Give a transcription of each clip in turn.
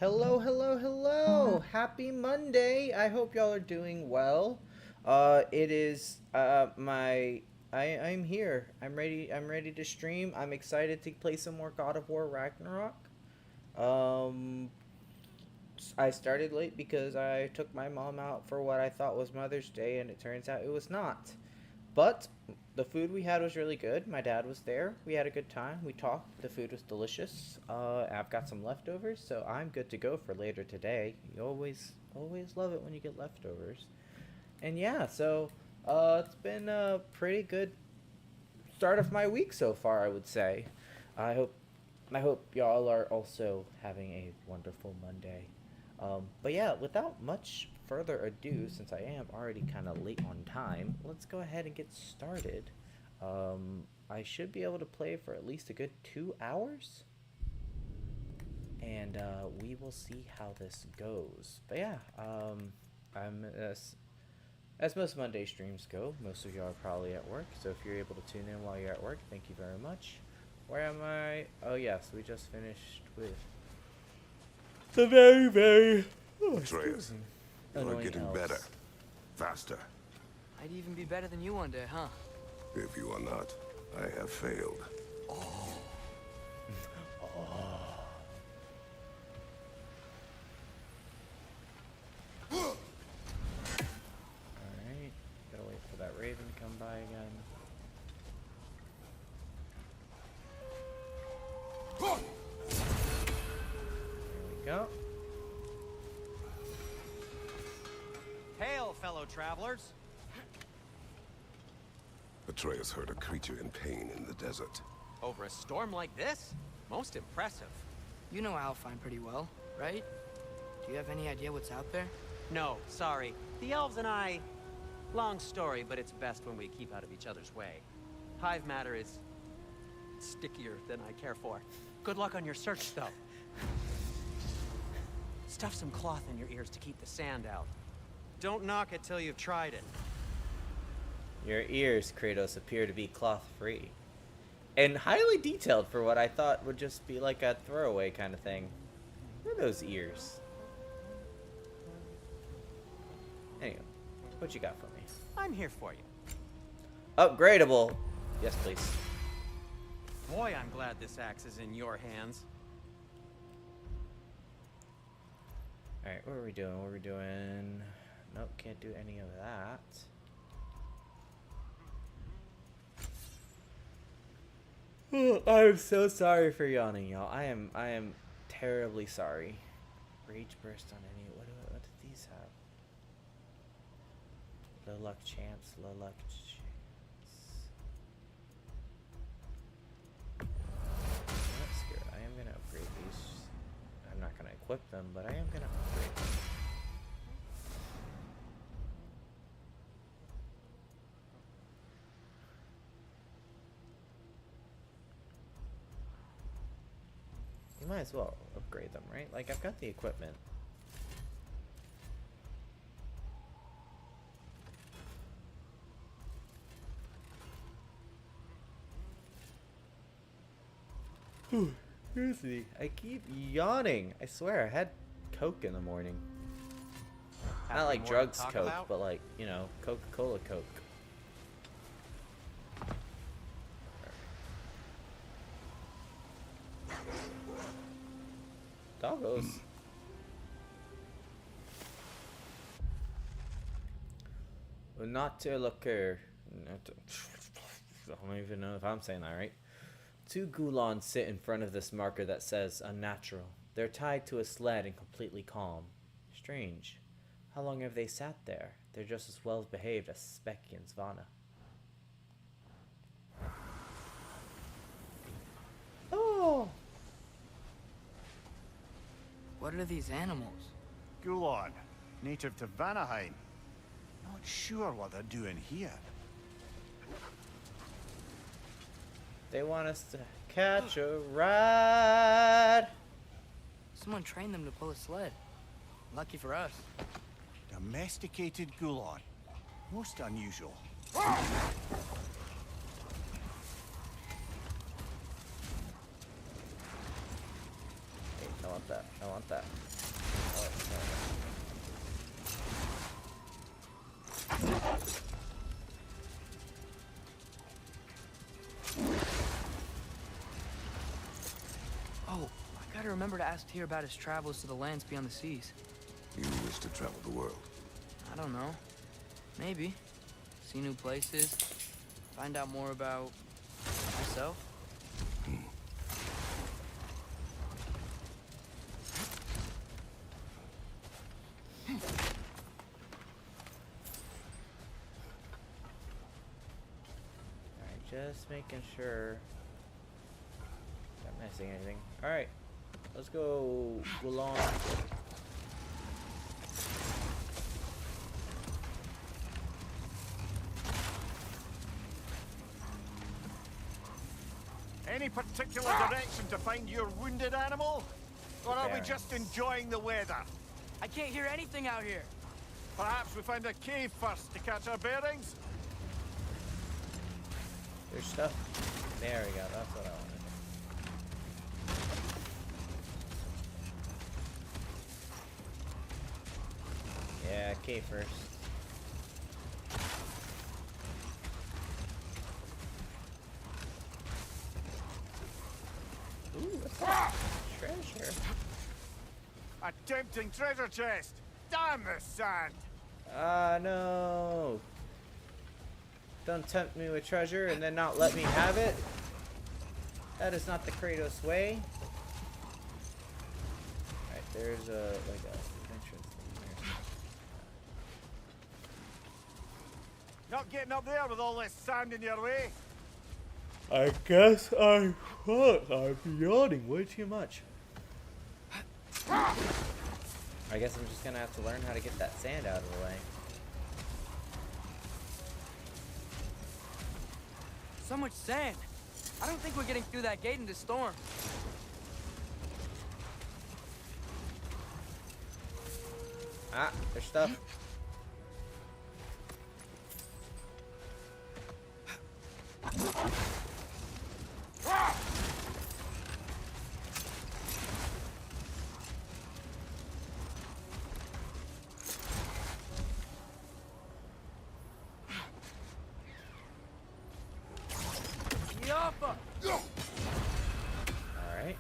Hello, hello, hello! Happy Monday! I hope y'all are doing well. It is I'm here. I'm ready to stream. I'm excited to play some more God of War Ragnarok. Um I started late because I took my mom out for what I thought was Mother's Day and it turns out it was not. But the food we had was really good. My dad was there. We had a good time. We talked. The food was delicious. I've got some leftovers, so I'm good to go for later today. You always love it when you get leftovers. And yeah, so it's been a pretty good start of my week so far, I would say. I hope I hope y'all are also having a wonderful Monday. But yeah, without much further ado, since I am already kind of late on time, let's go ahead and get started. I should be able to play for at least a good 2 hours, and we will see how this goes. But yeah, I'm as most Monday streams go, most of y'all are probably at work, so if you're able to tune in while you're at work, thank you very much. Where am I? Oh yes, we just finished with the very Atreus, you are annoying getting elves. better. Faster. I'd even be better than you one day, huh? If you are not, I have failed. Alright, gotta wait for that raven to come by again. There we go. Hail, fellow travelers! Atreus heard a creature in pain in the desert. Over a storm like this? Most impressive. You know Alpine pretty well, right? Do you have any idea what's out there? No, sorry. The elves and I... Long story, but it's best when we keep out of each other's way. Hive matter is stickier than I care for. Good luck on your search, though. Stuff some cloth in your ears to keep the sand out. Don't knock it till you've tried it. Your ears, Kratos, appear to be cloth-free. And highly detailed for what I thought would just be like a throwaway kind of thing. What are those ears? Anyway, what you got for me? I'm here for you. Upgradable. Yes, please. Boy, I'm glad this axe is in your hands. Alright, what are we doing? What are we doing? Nope, can't do any of that. I'm so sorry for yawning, y'all. I am terribly sorry. Rage burst on any. What do these have? Low luck chance. Low luck chance. That's good. I am gonna upgrade these. I'm not gonna equip them, but I am gonna upgrade them. You might as well upgrade them, right? Like, I've got the equipment. Excuse me. I keep yawning. I swear, I had Coke in the morning. Not like drugs Coke, but like, you know, Coca-Cola Coke. Doggos. Not to liquor. I don't even know if I'm saying that right. Two Gulons sit in front of this marker that says unnatural. They're tied to a sled and completely calm. Strange. How long have they sat there? They're just as well behaved as Specky and Svana. Oh! What are these animals? Gulon, native to Vanaheim. Not sure what they're doing here. They want us to catch a ride. Someone trained them to pull a sled. Lucky for us. Domesticated Gulon. Most unusual. I want that. I want that. Oh, I gotta remember to ask Tyr about his travels to the lands beyond the seas. You wish to travel the world. I don't know. Maybe. See new places. Find out more about myself. Just making sure I'm not missing anything. Alright, let's go Gulon. Any particular direction to find your wounded animal? Or are we just enjoying the weather? I can't hear anything out here. Perhaps we find a cave first to catch our bearings? There's stuff. There we go. That's what I wanted. Yeah, K first. Ooh, what's that? Treasure. A tempting treasure chest! Damn the sand! Ah, no. Don't tempt me with treasure and then not let me have it. That is not the Kratos way. Alright, there's a like a entrance thing there. Not getting up there with all this sand in your way? I guess I'm yawning way too much. I guess I'm just gonna have to learn how to get that sand out of the way. So much sand. I don't think we're getting through that gate in this storm. Ah, there's stuff. Yoppa! Alright.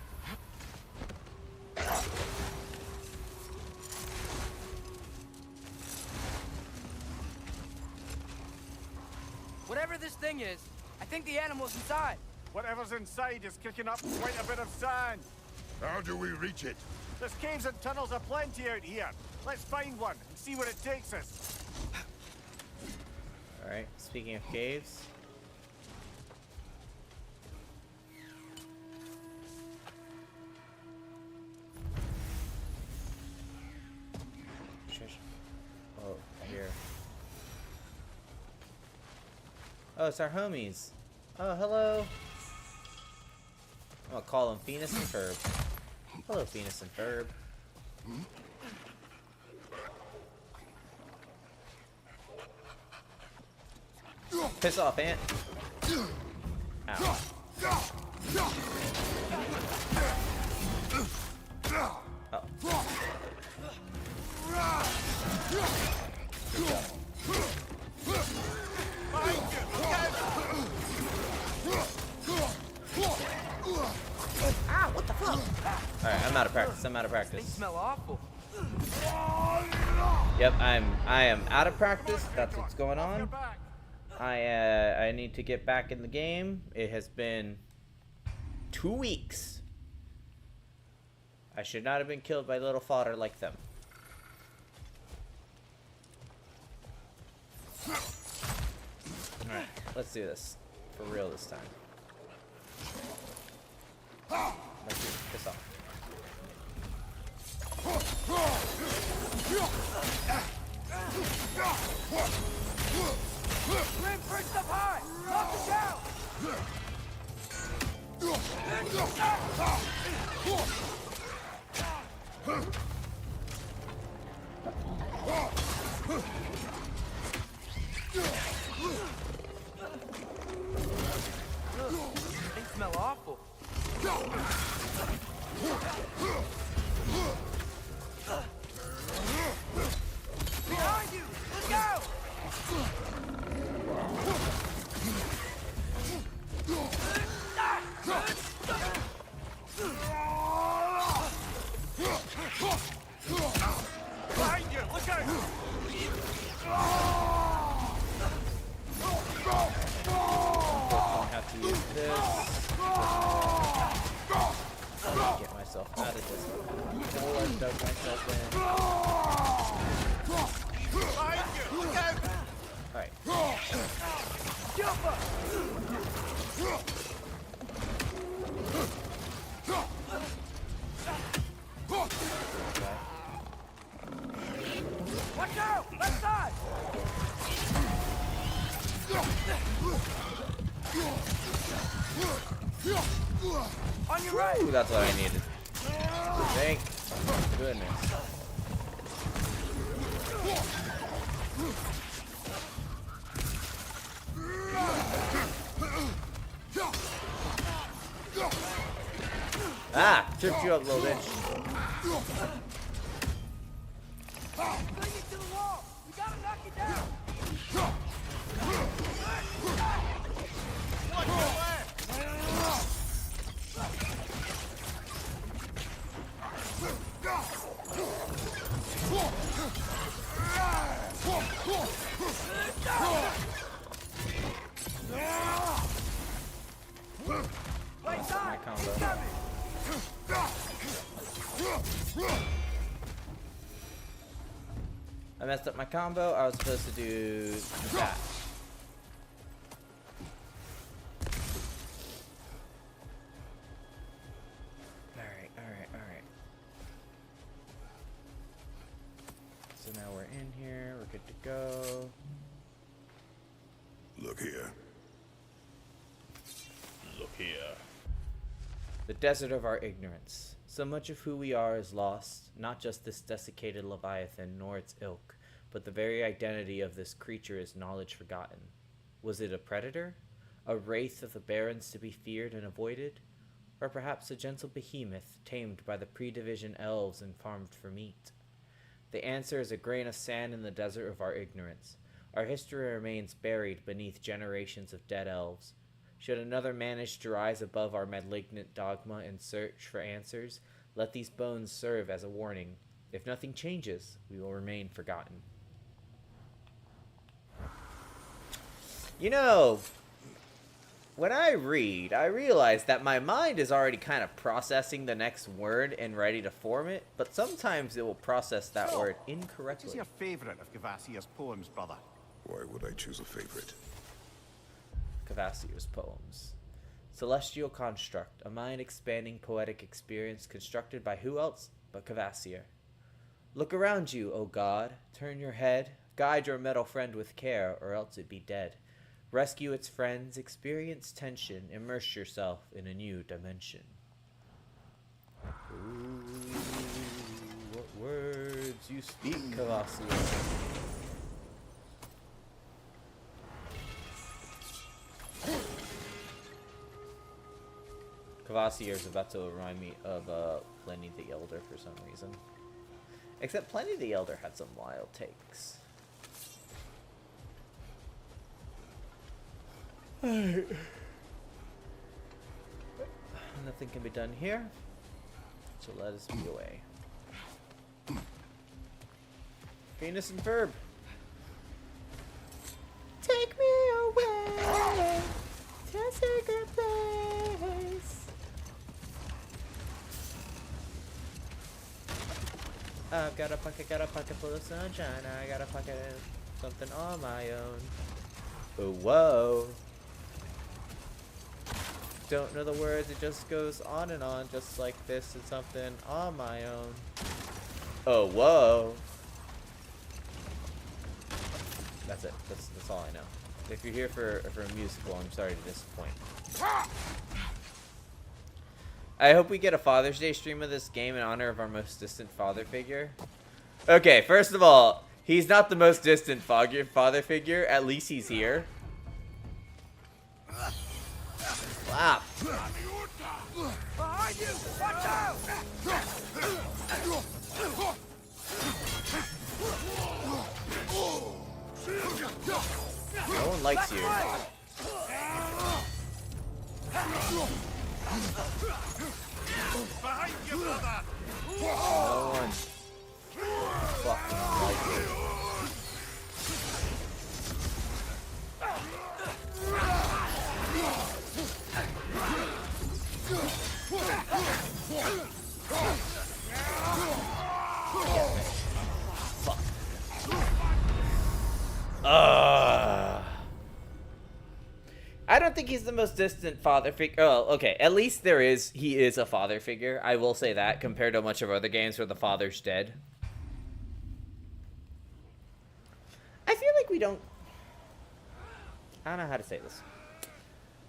Whatever this thing is, I think the animal's inside. Whatever's inside is kicking up quite a bit of sand. How do we reach it? There's caves and tunnels aplenty out here. Let's find one and see where it takes us. Alright, speaking of caves. Shush. Oh, here. Oh, it's our homies. Oh, hello. I'm gonna call them Phoenix and Ferb. Hello, Phoenix and Ferb. Piss off, Ant. Ow. Oh. Ah, what the fuck? Alright, I'm out of practice. I'm out of They practice. smell awful. Yep, I am out of practice. That's what's going You're on. back. I need to get back in the game. It has been 2 weeks. I should not have been killed by little fodder like them. Alright, let's do this. For real this time. Let's do this off. Grim perched up high! Knock it down! They smell awful. Behind you! Let's go! Behind you! Look out! Unfortunately, I have to use this. Get myself out of this hole I dug myself in. Behind you! Look out! Alright. Watch out! Left side! On your right! Ooh, that's what I needed. Thank goodness. Ah! Tripped you up, little bitch. Bring it to the wall! We gotta knock it down! Watch your left! Right My side! combo. I messed up my combo. I was supposed to do that. Alright, alright, alright. So now we're in here. We're good to go. Look here. here. The desert of our ignorance. So much of who we are is lost, not just this desiccated leviathan nor its ilk, but the very identity of this creature is knowledge forgotten. Was it a predator? A wraith of the barrens to be feared and avoided? Or perhaps a gentle behemoth tamed by the pre-division elves and farmed for meat? The answer is a grain of sand in the desert of our ignorance. Our history remains buried beneath generations of dead elves. Should another manage to rise above our malignant dogma and search for answers, let these bones serve as a warning. If nothing changes, we will remain forgotten. You know, when I read, I realize that my mind is already kind of processing the next word and ready to form it, but sometimes it will process that word What incorrectly. is your favourite of Gavassia's poems, brother? Why would I choose a favorite? Cavassier's poems. Celestial construct, a mind-expanding poetic experience constructed by who else but Cavassier. Look around you, O God. Turn your head. Guide your metal friend with care, or else it be dead. Rescue its friends, experience tension, immerse yourself in a new dimension. Ooh, what words you speak, Cavassier. Cavassier is about to remind me of Pliny the Elder for some reason. Except Pliny the Elder had some wild takes. Nothing can be done here, so let us be away. Venus and Verb. Take me away to a secret place. I've got a pocket full of sunshine. I got a pocket of something on my own. Oh, whoa. Don't know the words, it just goes on and on, just like this is something on my own. Oh, whoa. That's it. That's all I know. If you're here for a musical, I'm sorry to disappoint. I hope we get a Father's Day stream of this game in honor of our most distant father figure. Okay, first of all, he's not the most distant father figure. At least he's here. Wow. Behind you! Watch out! No one likes you. Behind you, brother! No one fucking likes you. Fuck. I don't think he's the most distant father figure. Oh, okay. At least he is a father figure. I will say that compared to much of other games where the father's dead. I feel like we don't. I don't know how to say this.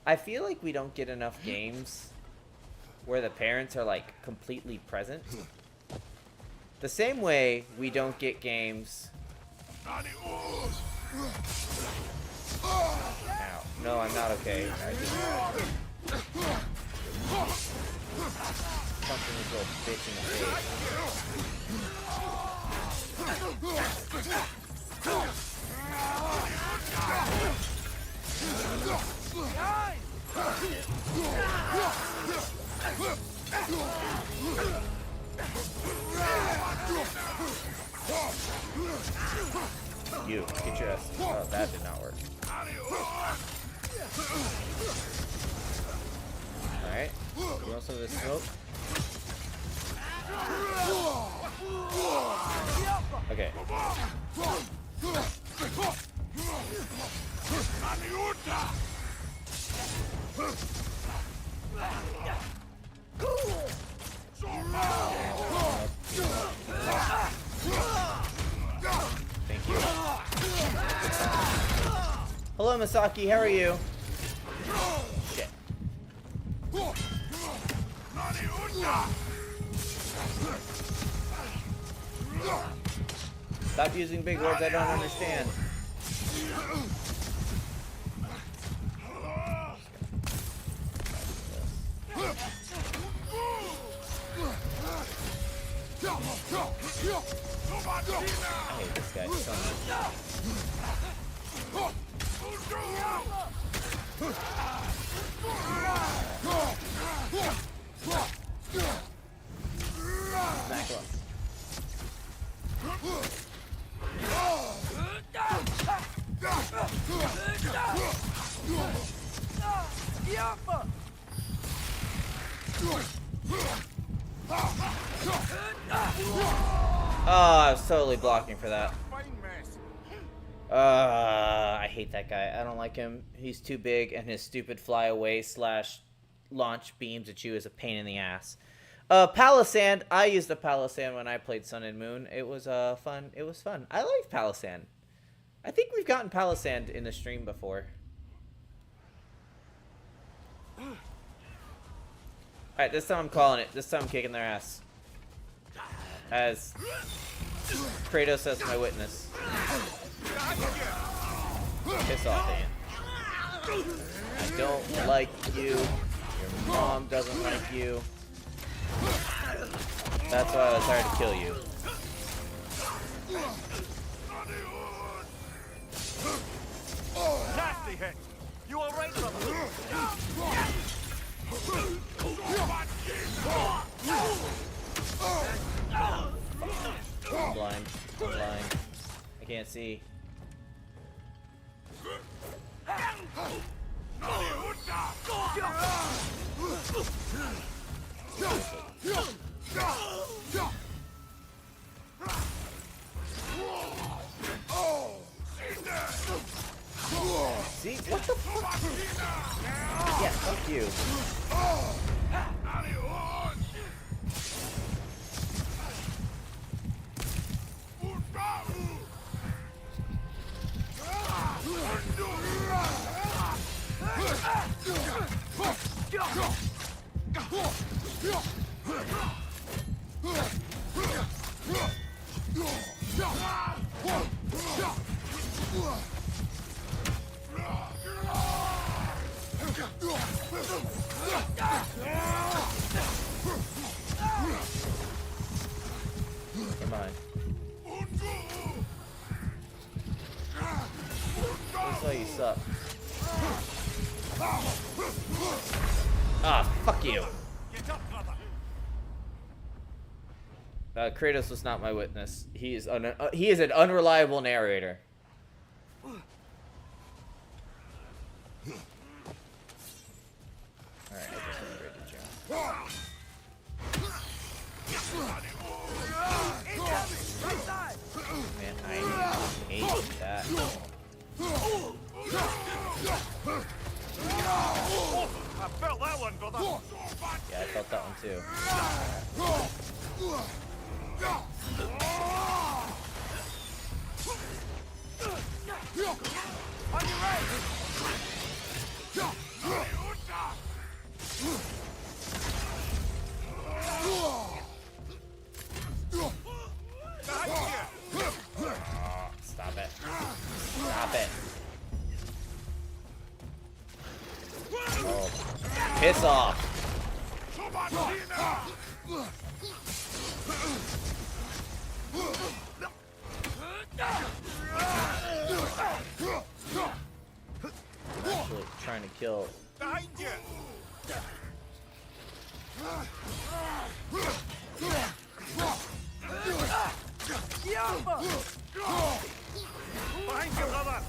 I feel like we don't get enough games where the parents are like completely present. The same way we don't get games. Ow. No, I'm not okay. I just punching this little bitch in the You, get your ass. Oh, that did not work. Alright. You want some of this smoke? Okay. Thank you. Hello, Masaki. How are you? Shit. Stop using big words I don't understand. I hate this guy so much. Smack him. Oh, I was totally blocking for that. Fine mess. I hate that guy. I don't like him. He's too big, and his stupid fly away / launch beams at you is a pain in the ass. Palisand. I used a Palisand when I played Sun and Moon. It was fun. It was fun. I liked Palisand. I think we've gotten Palisand in the stream before. Alright, this time I'm calling it. This time I'm kicking their ass. As Kratos as my witness. Piss off, Dan. I don't like you. Your mom doesn't like you. That's why I was hired to kill you. Nasty hit. You all right, brother? I'm blind. I'm blind. I can't see. See? What the fuck? Yeah, fuck you. Come on. That's why you suck. Ah, fuck you. Get up, brother. Kratos was not my witness. He is an unreliable narrator. Alright, I just upgraded John. Man, I hate that. I felt that one, brother. Yeah, I felt that one too. On your right. Stop it. Stop it. Oh. Piss off. I'm actually trying to kill. Behind you. Behind you, brother.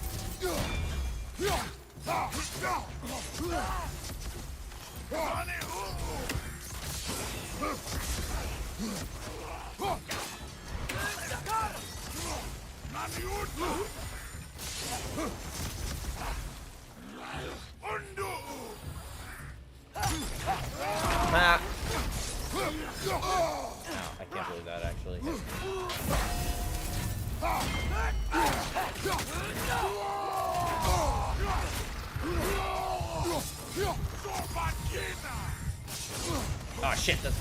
Ah. Ow, I can't believe that actually. Oh shit, that's...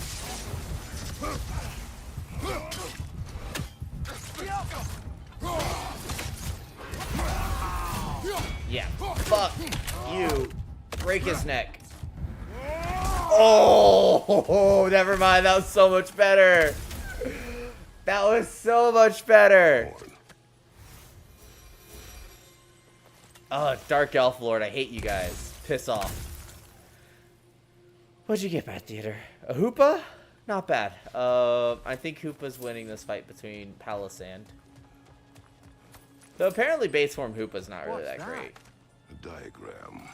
Yeah, fuck you. Break his neck. Oh, never mind. That was so much better. That was so much better. Oh, Dark Elf Lord, I hate you guys. Piss off. What'd you get, Bat Theater? A Hoopa? Not bad. I think Hoopa's winning this fight between Palisand. Though apparently base form Hoopa's not really that great. A diagram.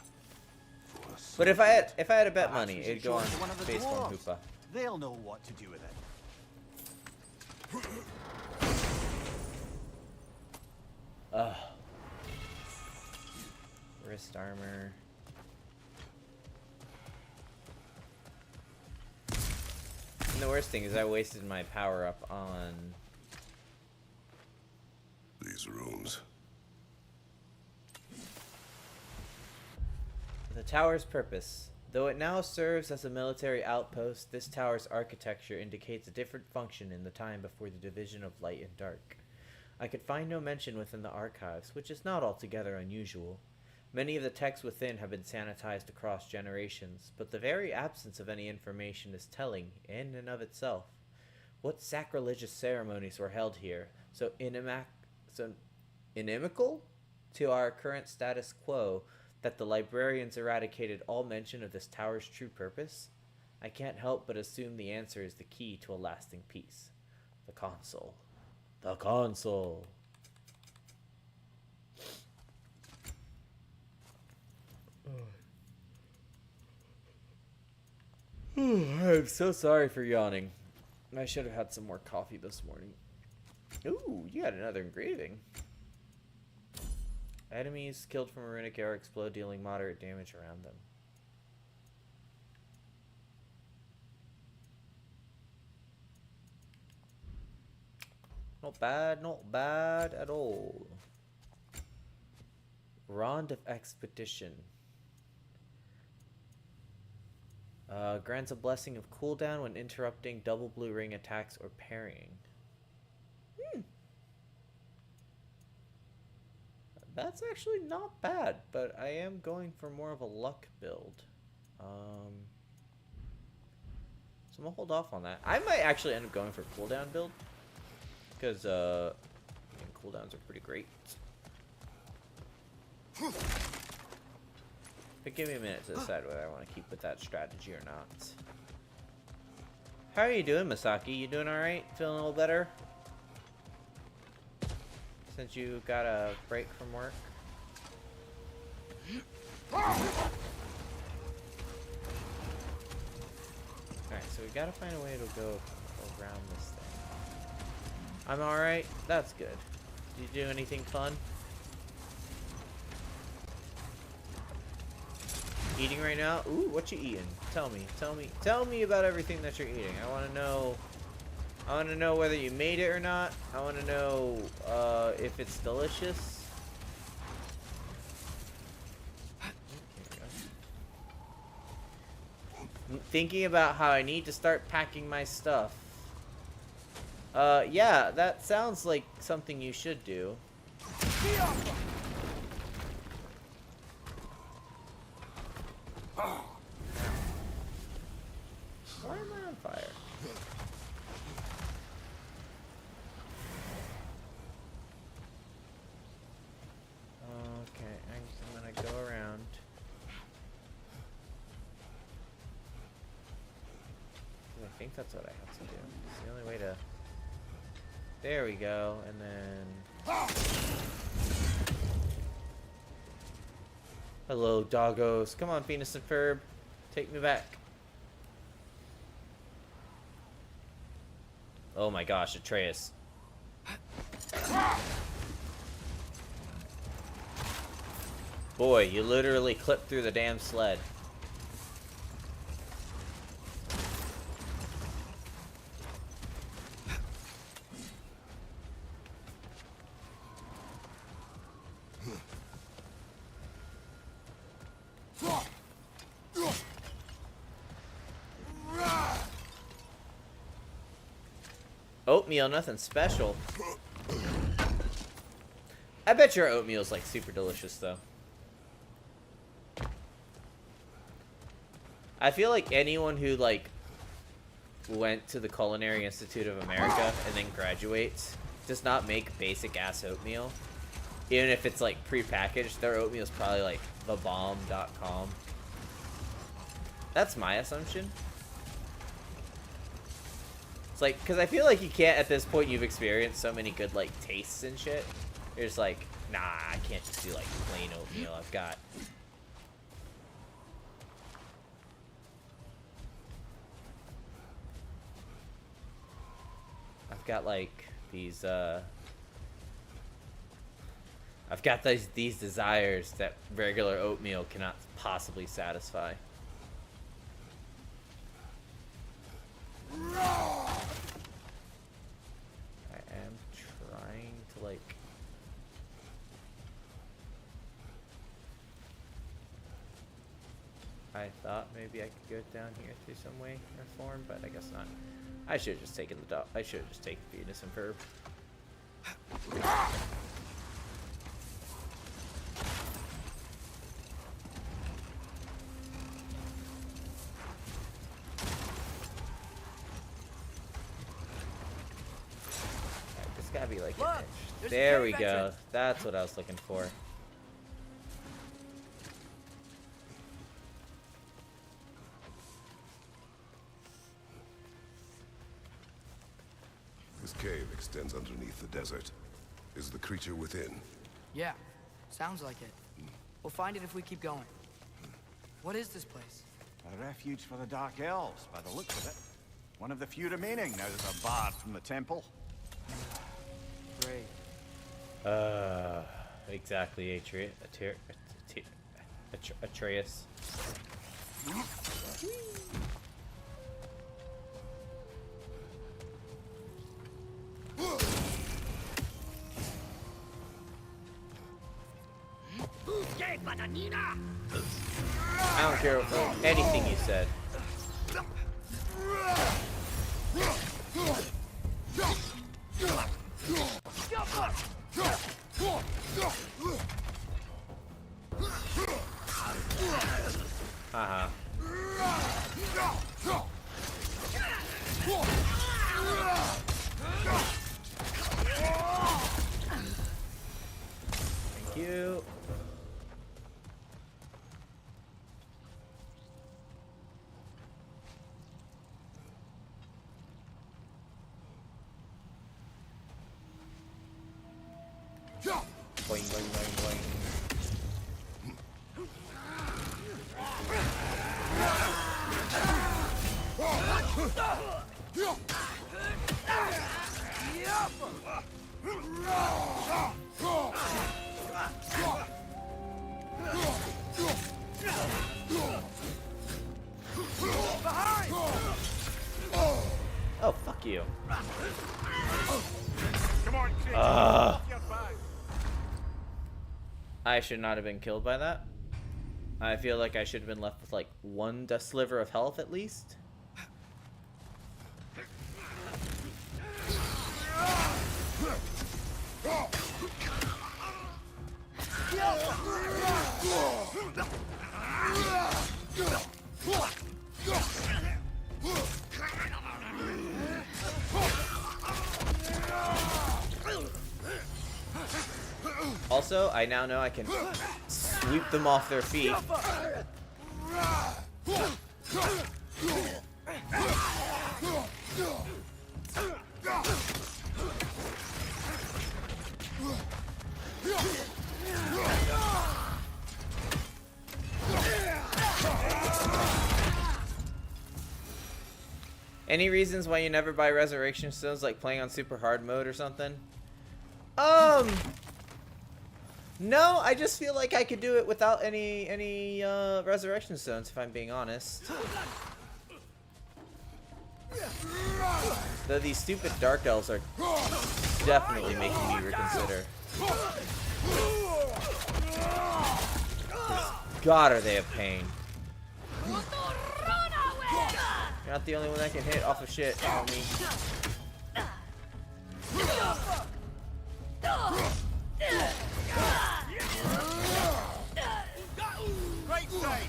But if I had a bet money, we should it'd go on show it to one of the base form dwarves. Hoopa. They'll know what to do with it. Ugh. Wrist armor. And the worst thing is I wasted my power up on These rooms. the tower's purpose. Though it now serves as a military outpost, this tower's architecture indicates a different function in the time before the division of light and dark. I could find no mention within the archives, which is not altogether unusual. Many of the texts within have been sanitized across generations, but the very absence of any information is telling in and of itself. What sacrilegious ceremonies were held here, so inimical to our current status quo, that the librarians eradicated all mention of this tower's true purpose? I can't help but assume the answer is the key to a lasting peace. The console. The console. I'm so sorry for yawning. I should have had some more coffee this morning. Ooh, you got another engraving. Enemies killed from a runic arrow explode, dealing moderate damage around them. Not bad at all. Rond of Expedition. Grants a blessing of cooldown when interrupting double blue ring attacks or parrying. That's actually not bad, but I am going for more of a luck build. So I'm gonna hold off on that. I might actually end up going for a cooldown build, because cooldowns are pretty great. But give me a minute to decide whether I want to keep with that strategy or not. How are you doing, Masaki? You doing alright? Feeling a little better? Since you got a break from work? Alright, so we gotta find a way to go around this thing. I'm alright? That's good. Did you do anything fun? Eating right now? Ooh, what you eating? Tell me about everything that you're eating. I want to know whether you made it or not. I want to know if it's delicious. I'm thinking about how I need to start packing my stuff. Yeah, that sounds like something you should do. Why am I on fire? Okay, I'm gonna go around. I think that's what I have to do. It's the only way to... There we go, and then... Hello, doggos. Come on, Venus and Ferb. Take me back. Oh my gosh, Atreus. Boy, you literally clipped through the damn sled. Oatmeal, nothing special. I bet your oatmeal's like super delicious though. I feel like anyone who like went to the Culinary Institute of America and then graduates does not make basic ass oatmeal. Even if it's like prepackaged, their oatmeal's probably like thebomb.com. That's my assumption. It's like, because I feel like you can't, at this point, you've experienced so many good like tastes and shit. You're just like, nah, I can't just do like plain oatmeal. I've got like these I've got these desires that regular oatmeal cannot possibly satisfy. I am trying to like I thought maybe I could go down here through some way or form, but I guess not. I should have just taken the dog. I should have just taken Venus and Verb. This gotta be like an Look, inch. there's a There we cave go. entrance. That's what I was looking for. This cave extends underneath the desert. Is the creature within? Yeah, sounds like it. We'll find it if we keep going. What is this place? A refuge for the Dark Elves, by the looks of it. One of the few remaining now that they're barred from the temple. Great. Exactly, Atreus. I don't care about anything you said. Haha. Thank you. Boing, boing, boing, boing. Oh, fuck you. Come on, creature, off your back. I should not have been killed by that. I feel like I should have been left with like one sliver of health at least. Also, I now know I can sweep them off their feet. Any reasons why you never buy resurrection stones, like playing on super hard mode or something? No, I just feel like I could do it without any resurrection stones, if I'm being honest. Though these stupid dark elves are definitely making me reconsider. 'Cause God, are they a pain. You're not the only one that can hit off of shit, homie. Right side.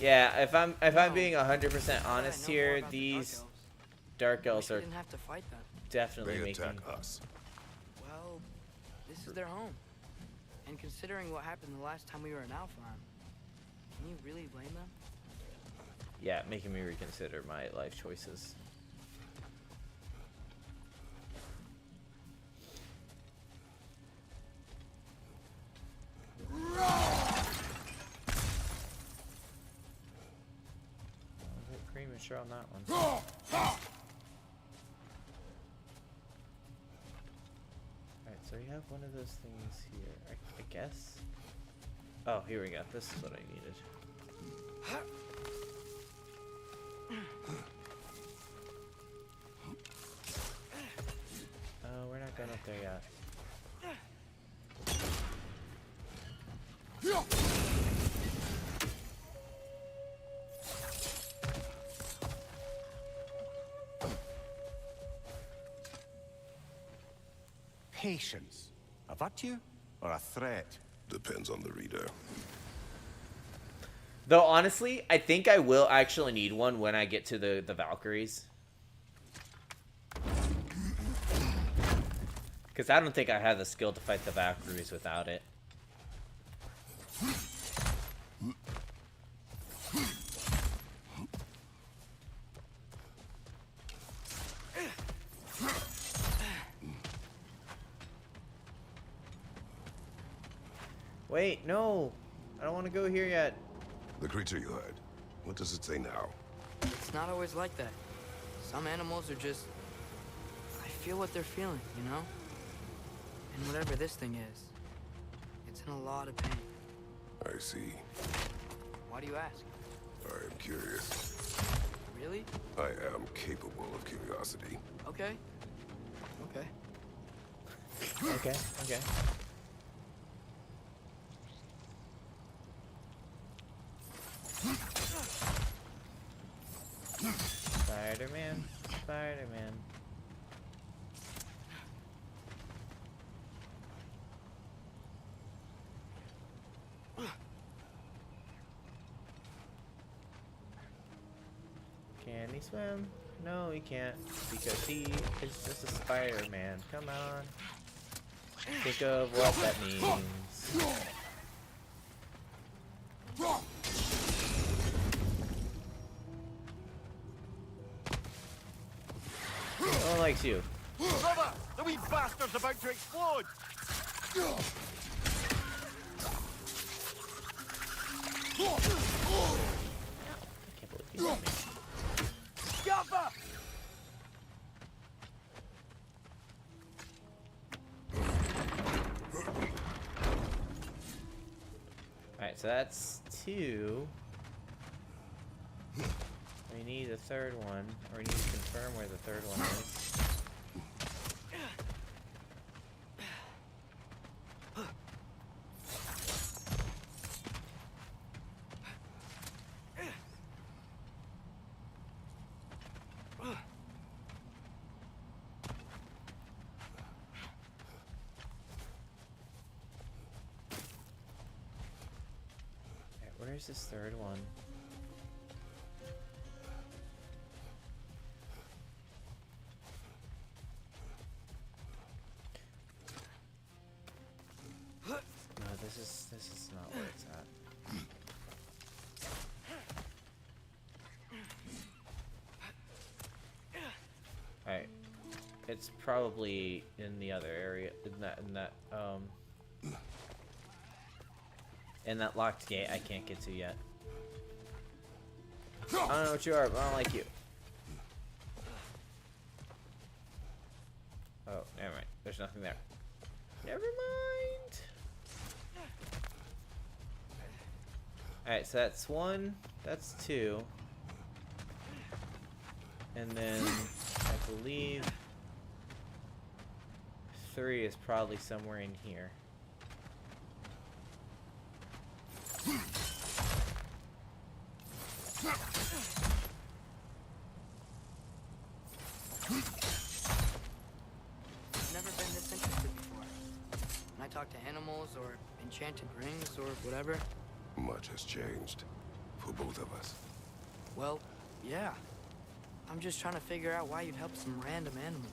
Yeah, if I'm being 100% Yeah, I honest know more here, about the these Dark dark Elves. elves Wish we are didn't have to fight them. definitely They making. attack us. Well, this is their home. And considering what happened the last time we were in Alpheon, can you really blame them? Yeah, making me reconsider my life choices. A bit premature on that one. Alright, so we have one of those things here, I guess. Oh, here we go. This is what I needed. Oh, we're not going up there yet. Patience. A virtue or a threat? Depends on the reader. Though honestly, I think I will actually need one when I get to the Valkyries. Because I don't think I have the skill to fight the Valkyries without it. Wait, no. I don't want to go here yet. The creature you heard. What does it say now? It's not always like that. Some animals are just... I feel what they're feeling, you know? And whatever this thing is, it's in a lot of pain. I see. Why do you ask? I am curious. Really? I am capable of curiosity. Okay. Okay. Okay, okay. Spider-Man, Spider-Man. Can he swim? No, he can't, because he is just a Spider-Man. Come on. Think of what that means. No one likes you. Brother, the wee bastard's about to explode! I can't believe you hit me. Gaffer! Alright, so that's 2. We need a third one, or we need to confirm where the third one is. Alright, where's this third one? No, this is not where it's at. Alright. It's probably in the other area, in that locked gate I can't get to yet. I don't know what you are, but I don't like you. Oh, never mind. There's nothing there. Never mind. Alright, so that's 1. That's 2. And then I believe 3 is probably somewhere in here. I've never been this interested before. When I talk to animals or enchanted rings or whatever, Much has changed. For both of us. well, yeah. I'm just trying to figure out why you'd help some random animal.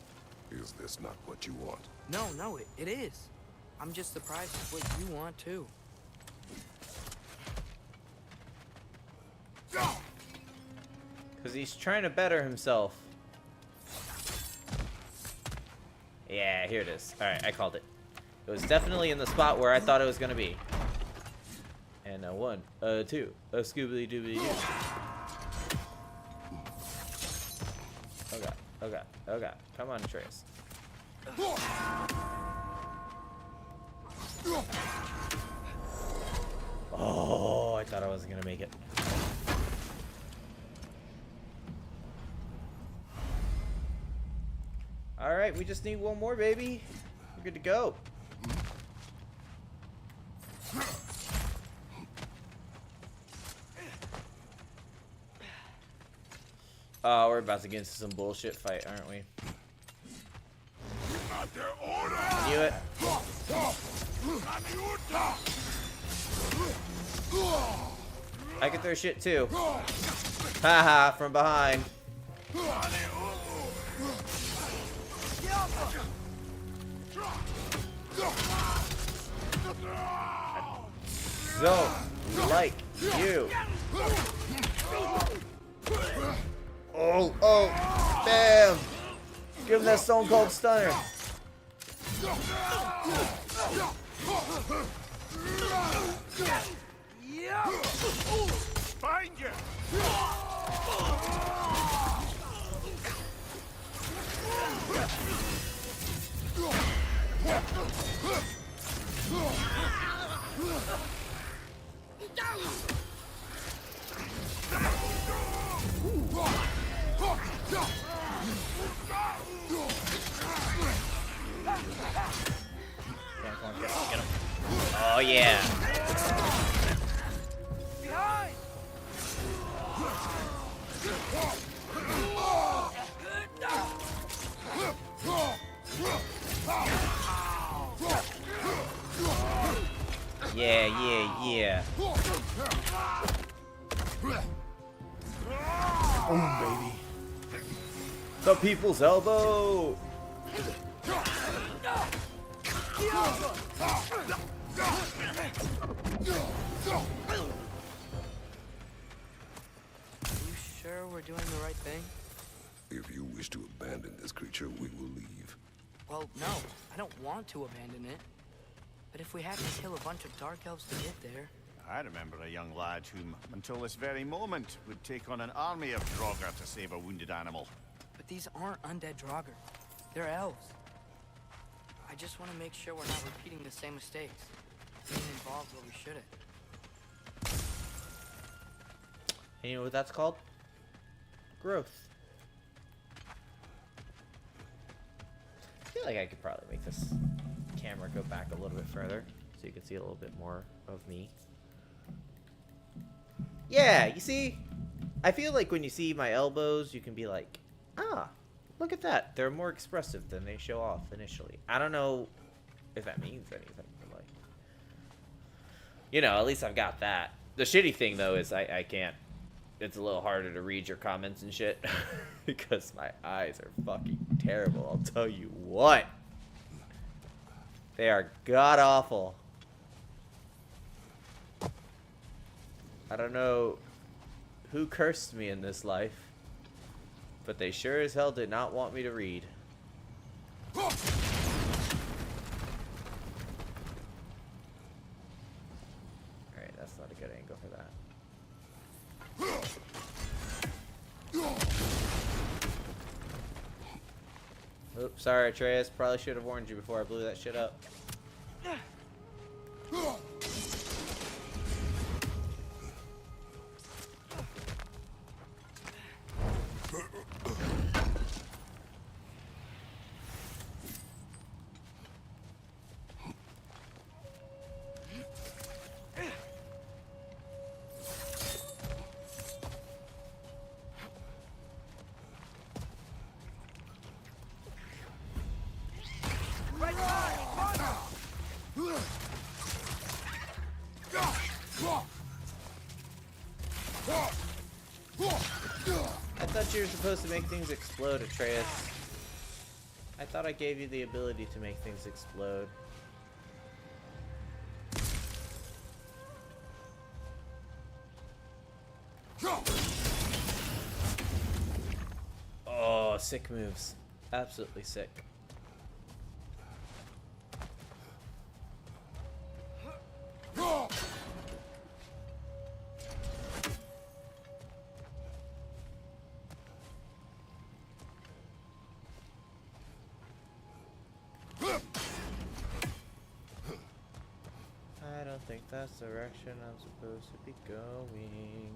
Is this not what you want? No, it is. I'm just surprised it's what you want too. Because he's trying to better himself. Yeah, here it is. Alright, I called it. It was definitely in the spot where I thought it was going to be. And a 1, a 2, a scoobly doobly doo. Oh god, oh god, oh god. Come on, Atreus. Oh, I thought I wasn't going to make it. Alright, we just need one more, baby. We're good to go. Oh, we're about to get into some bullshit fight, aren't we? Knew it. I can throw shit too. Haha, from behind. So, like you. Oh, bam! Give him that Stone Cold Stunner. Find you! Come on, get him. Oh, yeah. Yeah. Oh, baby. The people's elbow. You sure we're doing the right thing? If you wish to abandon this creature, we will leave. Well, no, I don't want to abandon it. But if we have to kill a bunch of dark elves to get there... I remember a young lad whom, until this very moment, would take on an army of Draugr to save a wounded animal. But these aren't undead Draugr. They're elves. I just want to make sure we're not repeating the same mistakes. Getting involved where we shouldn't. And you know what that's called? Growth. I feel like I could probably make this camera go back a little bit further so you can see a little bit more of me. Yeah, you see? I feel like when you see my elbows, you can be like, ah, look at that. They're more expressive than they show off initially. I don't know if that means anything, but like, you know, at least I've got that. The shitty thing, though, is I can't. It's a little harder to read your comments and shit because my eyes are fucking terrible. I'll tell you what. They are god-awful. I don't know who cursed me in this life, but they sure as hell did not want me to read. Alright, that's not a good angle for that. Oops, sorry, Atreus. Probably should have warned you before I blew that shit up. you're supposed to make things explode, Atreus. I thought I gave you the ability to make things explode. Oh, sick moves. Absolutely sick. I don't think that's the direction I'm supposed to be going.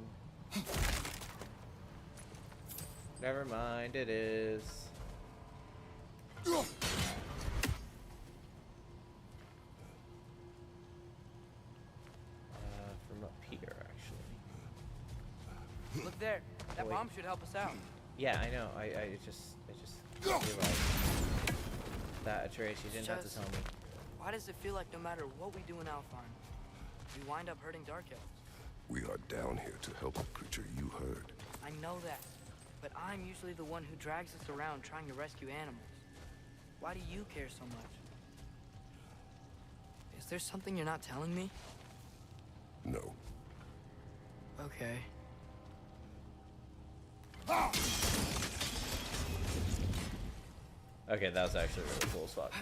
Never mind, it is. From up here, actually. Look there. That Wait. bomb should help us out. Yeah, I know. I just realized that, Atreus. You didn't have to tell me. Why does it feel like no matter what we do in Alfheim, we wind up hurting Dark Elves? We are down here to help a creature you heard. I know that, but I'm usually the one who drags us around trying to rescue animals. Why do you care so much? Is there something you're not telling me? No. Okay. Okay, that was actually really cool as fuck.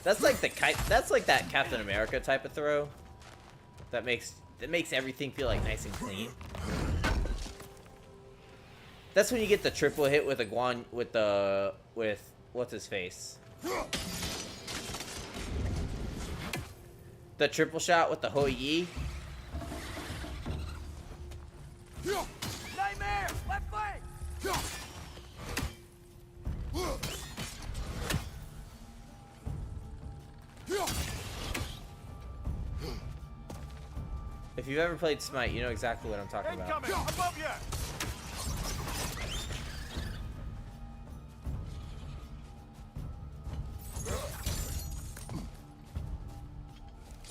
That's like that's like that Captain America type of throw. That makes everything feel like nice and clean. That's when you get the triple hit with with what's his face? The triple shot with the Hoi Yi. Nightmare! Left flank! If you've ever played Smite, you know exactly what I'm talking about. Incoming! Above you!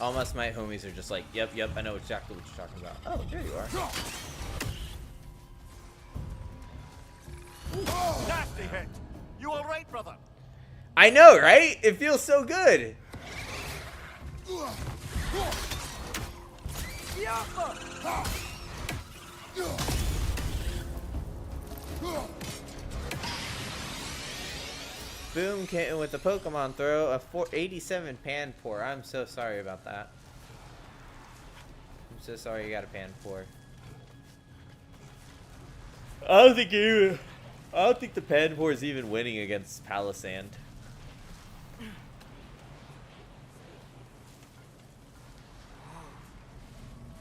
All my Smite homies are just like, yep, I know exactly what you're talking about. Oh, there you are. Nasty hit! You alright, brother? I know, right? It feels so good. Boom came with the Pokemon throw, a 487 pan pour. I'm so sorry about that. I'm so sorry you got a pan pour. I don't think the pan pour is even winning against Palisand.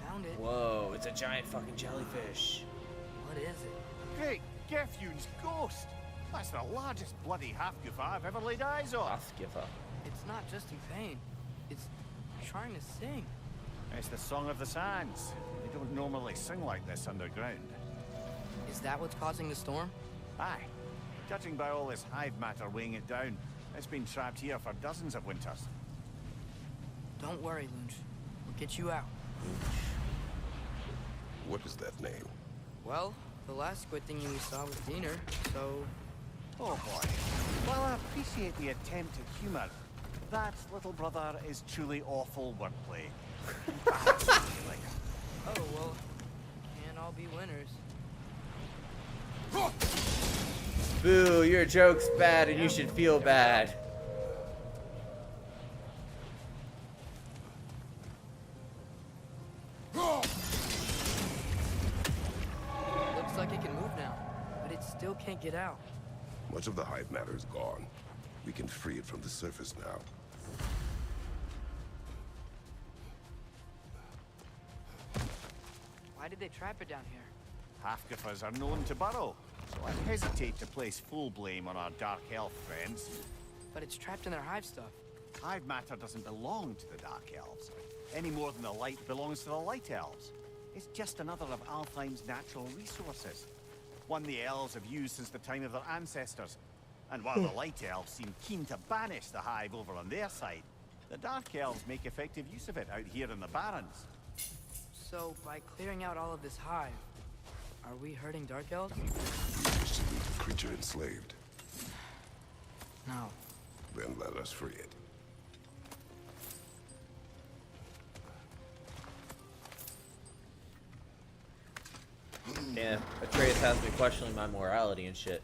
Found it. Whoa, it's a giant fucking jellyfish. What is it? Great Gefyun's ghost! That's the largest bloody half-goof I've ever laid eyes on. Off-giffa. It's not just in pain. It's trying to sing. It's the Song of the Sands. They don't normally sing like this underground. Is that what's causing the storm? Aye. Judging by all this hive matter weighing it down, it's been trapped here for dozens of winters. Don't worry, Lunch. We'll get you out. What is that name? Well, the last squid thingy we saw was Diener, so... Oh boy. While I appreciate the attempt at humor, that, little brother, is truly awful wordplay. Oh, well, can't all be winners. Boo, your joke's bad and you should feel bad. Looks like it can move now, but it still can't get out. Much of the hive matter is gone. We can free it from the surface now. Why did they trap it down here? Half-goofers are known to burrow, so I hesitate to place full blame on our dark elf friends. But it's trapped in their hive stuff. Hive matter doesn't belong to the dark elves, any more than the light belongs to the light elves. It's just another of Alfheim's natural resources. One the elves have used since the time of their ancestors. And while the light elves seem keen to banish the hive over on their side, the dark elves make effective use of it out here in the barrens. So, by clearing out all of this hive, Are we hurting Dark Elves? You wish to leave the creature enslaved? No. Then let us free it. Yeah, Atreus has me questioning my morality and shit.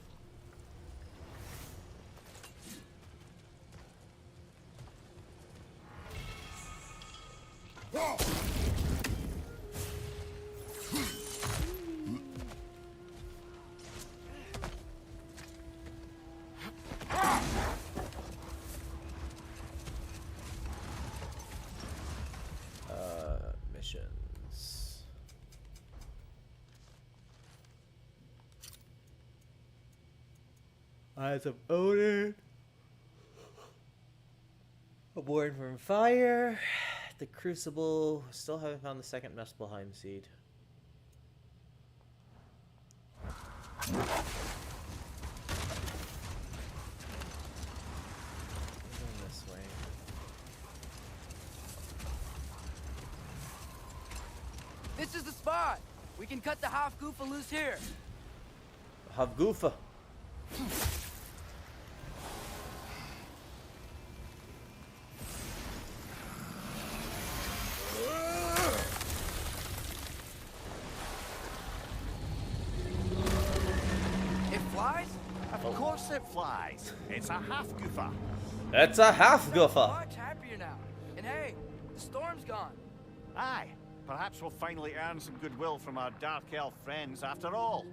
Missions. Eyes of Odin. Born from fire. The Crucible. Still haven't found the second Muspelheim seed. Going this way. This is the spot! We can cut the half Goofa loose here. Havgufa. It flies? Of course it flies. It's a half-goofer. That's a Halfgufa. Much happier now. And hey, the storm's gone. Aye, perhaps we'll finally earn some goodwill from our Dark Elf friends after all.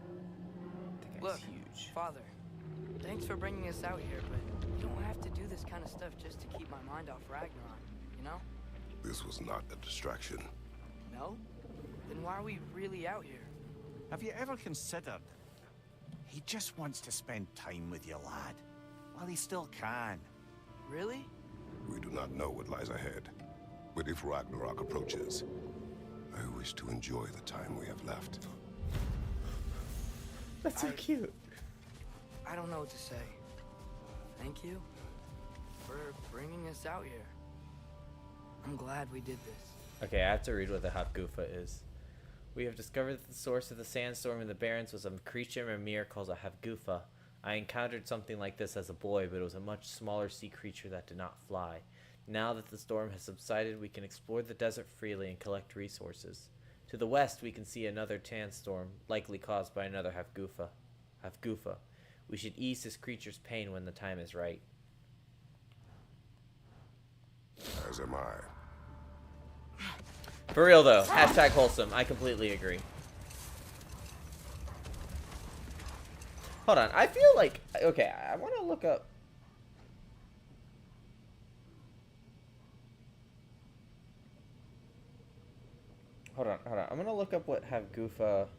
Look, Huge. Father, thanks for bringing us out here, but you don't have to do this kind of stuff just to keep my mind off Ragnarok, you know? This was not a distraction. No? Then why are we really out here? Have you ever considered? He just wants to spend time with you, lad. While he still can. Really? We do not know what lies ahead. But if Ragnarok approaches, I wish to enjoy the time we have left. That's so cute. I don't know what to say. Thank you for bringing us out here. I'm glad we did this. Okay, I have to read what the Havgufa is. We have discovered that the source of the sandstorm in the Barrens was a creature Mimir calls a Havgufa. I encountered something like this as a boy, but it was a much smaller sea creature that did not fly. Now that the storm has subsided, we can explore the desert freely and collect resources. To the west, we can see another sandstorm, likely caused by another Havgufa. We should ease this creature's pain when the time is right. As am I. For real though, hashtag wholesome. I completely agree. Hold on, I feel like, okay, I want to look up. Hold on. I'm gonna look up what Havgufa.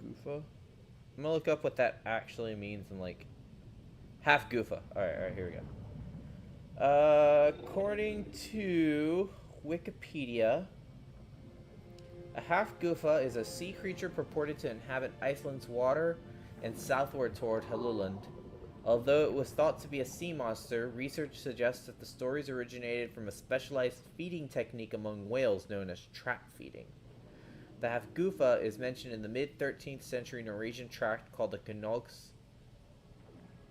Gufa. I'm gonna look up what that actually means in like half Gufa. All right, here we go. According to Wikipedia, a half-Gufa is a sea creature purported to inhabit Iceland's water and southward toward Helluland. Although it was thought to be a sea monster, research suggests that the stories originated from a specialized feeding technique among whales known as trap feeding. The half-Gufa is mentioned in the mid-13th century Norwegian tract called the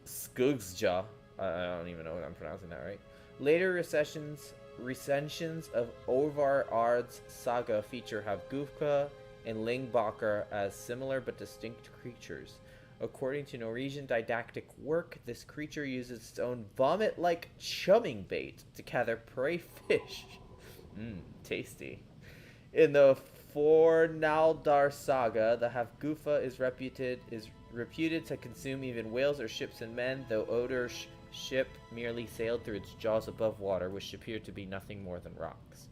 Skogsja. I don't even know if I'm pronouncing that right. Later recensions of Orvar Ard's saga feature Havgufa and Lyngbakr as similar but distinct creatures. According to Norwegian didactic work, this creature uses its own vomit-like chumming bait to gather prey fish. Tasty. In the Fornaldar saga, the Havgufa is reputed to consume even whales or ships and men, though Odur's ship merely sailed through its jaws above water, which appeared to be nothing more than rocks.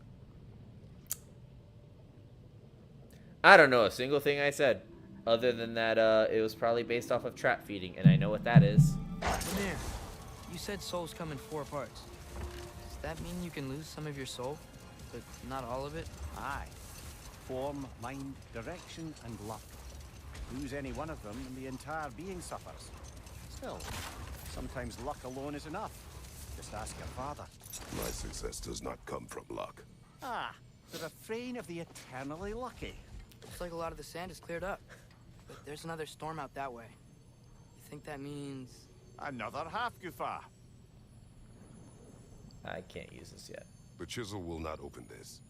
I don't know a single thing I said, other than that it was probably based off of trap feeding, and I know what that is. Mimir, you said souls come in 4 parts. Does that mean you can lose some of your soul, but not all of it? Aye. Form, mind, direction, and luck. Lose any one of them and the entire being suffers. Still, sometimes luck alone is enough. Just ask your father. My success does not come from luck. Ah, The refrain of the eternally lucky. Looks like a lot of the sand is cleared up. But there's another storm out that way. You think that means... Another half-goofa. I can't use this yet. The chisel will not open this.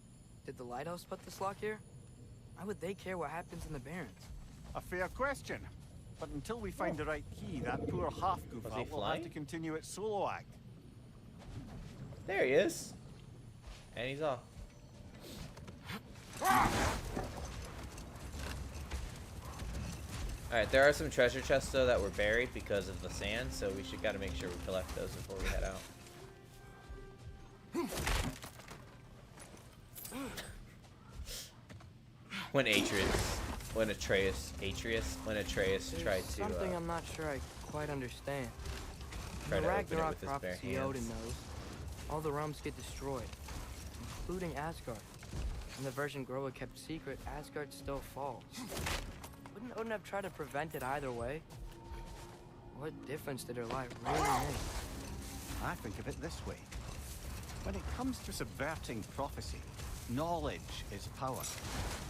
Did the lighthouse put this lock here? Why would they care what happens in the Barrens? A fair question. But until we find the right key, that poor Was he half-goofa will have flying? to continue its solo act. There he is. And he's off. Alright, there are some treasure chests though that were buried because of the sand, so we should gotta make sure we collect those before we head out. When Atreus tried to Something I'm not sure I quite understand. try In the to open it Ragnarok with his bare prophecy Odin hands. knows, all the realms get destroyed, including Asgard. In the version Groa kept secret, Asgard still falls. Wouldn't Odin have tried to prevent it either way? What difference did her light really make? I think of it this way. When it comes to subverting prophecy, knowledge is power.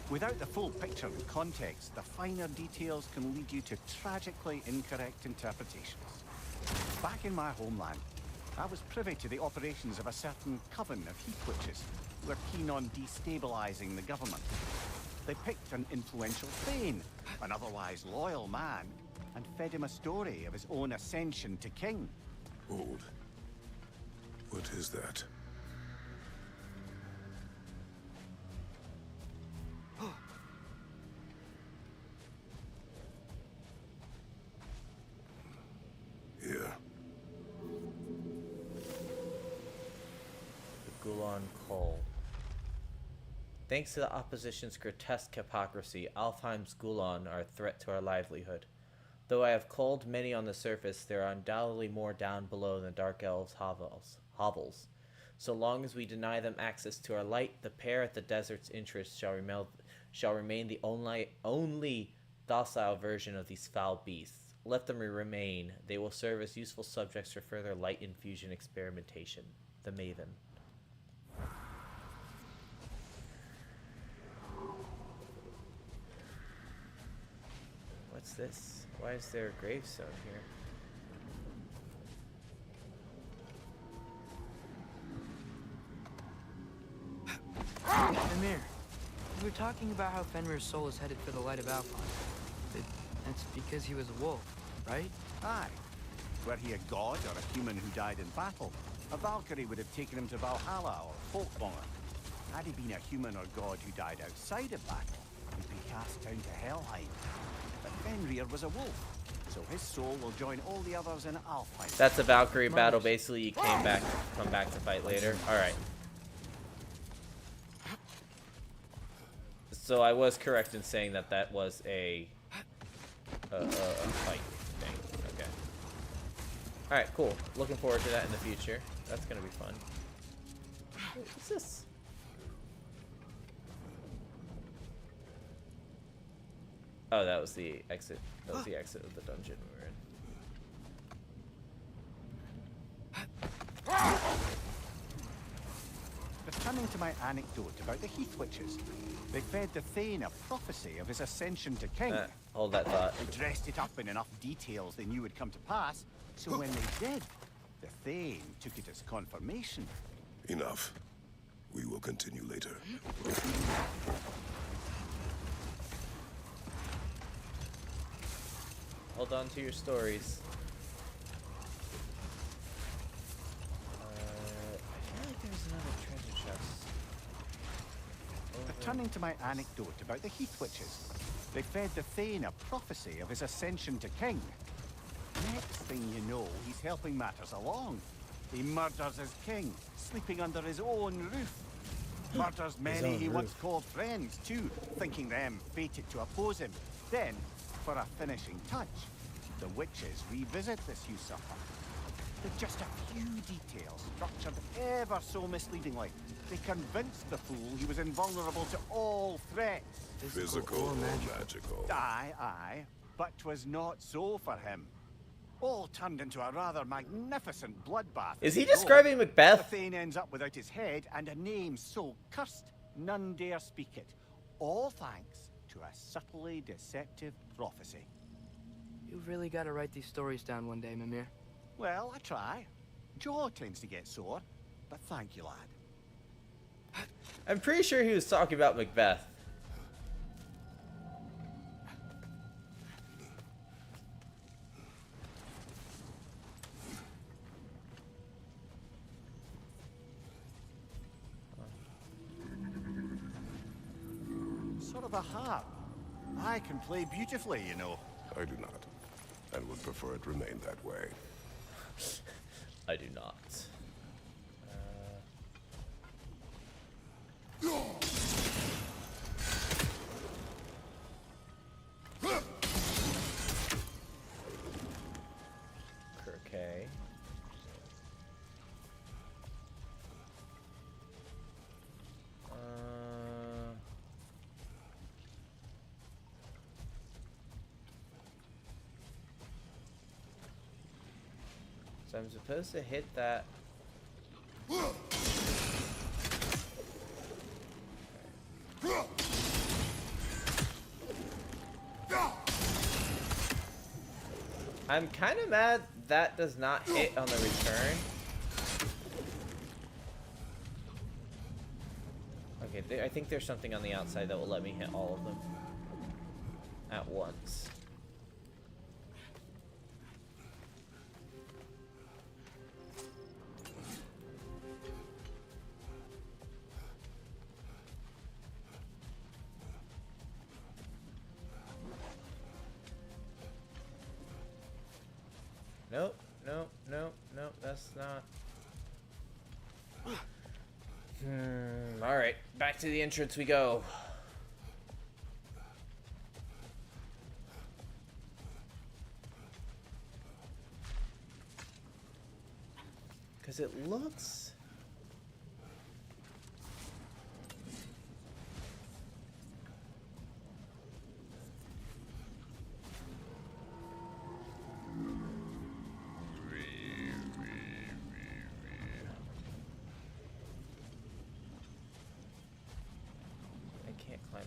Without the full picture and context, the finer details can lead you to tragically incorrect interpretations. Back in my homeland, I was privy to the operations of a certain coven of heath witches who were keen on destabilizing the government. They picked an influential Thane, an otherwise loyal man, and fed him a story of his own ascension to king. Hold. What is that? Here. The Gulan Coal. Thanks to the opposition's grotesque hypocrisy, Alfheim's Gulan are a threat to our livelihood. Though I have culled many on the surface, there are undoubtedly more down below than Dark Elves' hovels. So long as we deny them access to our light, the pair at the desert's interest shall remain the only docile version of these foul beasts. Let them remain. They will serve as useful subjects for further light infusion experimentation. The Maven. What's this? Why is there a gravestone here? Mimir, we were talking about how Fenrir's soul is headed for the light of Alfheim. That's because he was a wolf, right? Aye. Were he a god or a human who died in battle, a Valkyrie would have taken him to Valhalla or Folkmonger. Had he been a human or god who died outside of battle, he'd be cast down to Helheim. But Fenrir was a wolf, so his soul will join all the others in Alfheim. That's a Valkyrie battle. Basically, you come back to fight later. All right. So I was correct in saying that that was a fight thing. Okay. All right, cool. Looking forward to that in the future. That's gonna be fun. What's this? Oh, that was the exit. That was the exit of the dungeon we were in. Returning to my anecdote about the Heath Witches, they fed the Thane a prophecy of his ascension to king. Hold that thought. They dressed it up in enough details they knew would come to pass, so when they did, the Thane took it as confirmation. Enough. We will continue later. Hold on to your stories. I feel like there's another treasure chest. Returning to my anecdote about the Heath Witches, they fed the Thane a prophecy of his ascension to king. Next thing you know, he's helping matters along. He murders his king, sleeping under his own roof. Murders many he once called friends, too, thinking them fated to oppose him. Then, for a finishing touch, the witches revisit this usurper. With just a few details structured ever so misleadingly, they convinced the fool he was invulnerable to all threats. Physical or magical. Aye, but 'twas not so for him. All turned into a rather magnificent bloodbath. Is he as it goes. describing The Macbeth? Thane ends up without his head and a name so cursed, None dare speak it. All thanks to a subtly deceptive prophecy. You've really got to write these stories down one day, Mimir. Well, I try. Jaw tends to get sore, but thank you, lad. I'm pretty sure he was talking about Macbeth. Sort of a harp. I can play beautifully, you know. I do not, and would prefer it remain that way. I do not. Okay. So I'm supposed to hit that. I'm kind of mad that does not hit on the return. Okay, I think there's something on the outside that will let me hit all of them at once. Nope, nope, nope, nope, that's not. Alright, back to the entrance we go. Because it looks...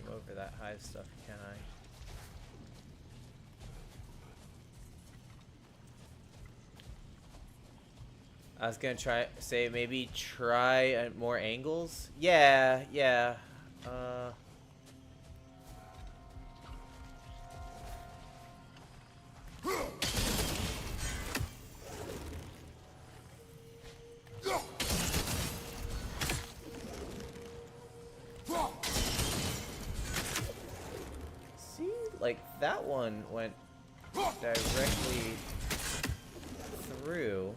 over that hive stuff, can I? I was gonna say maybe try more angles. Yeah. Like, that one went directly through.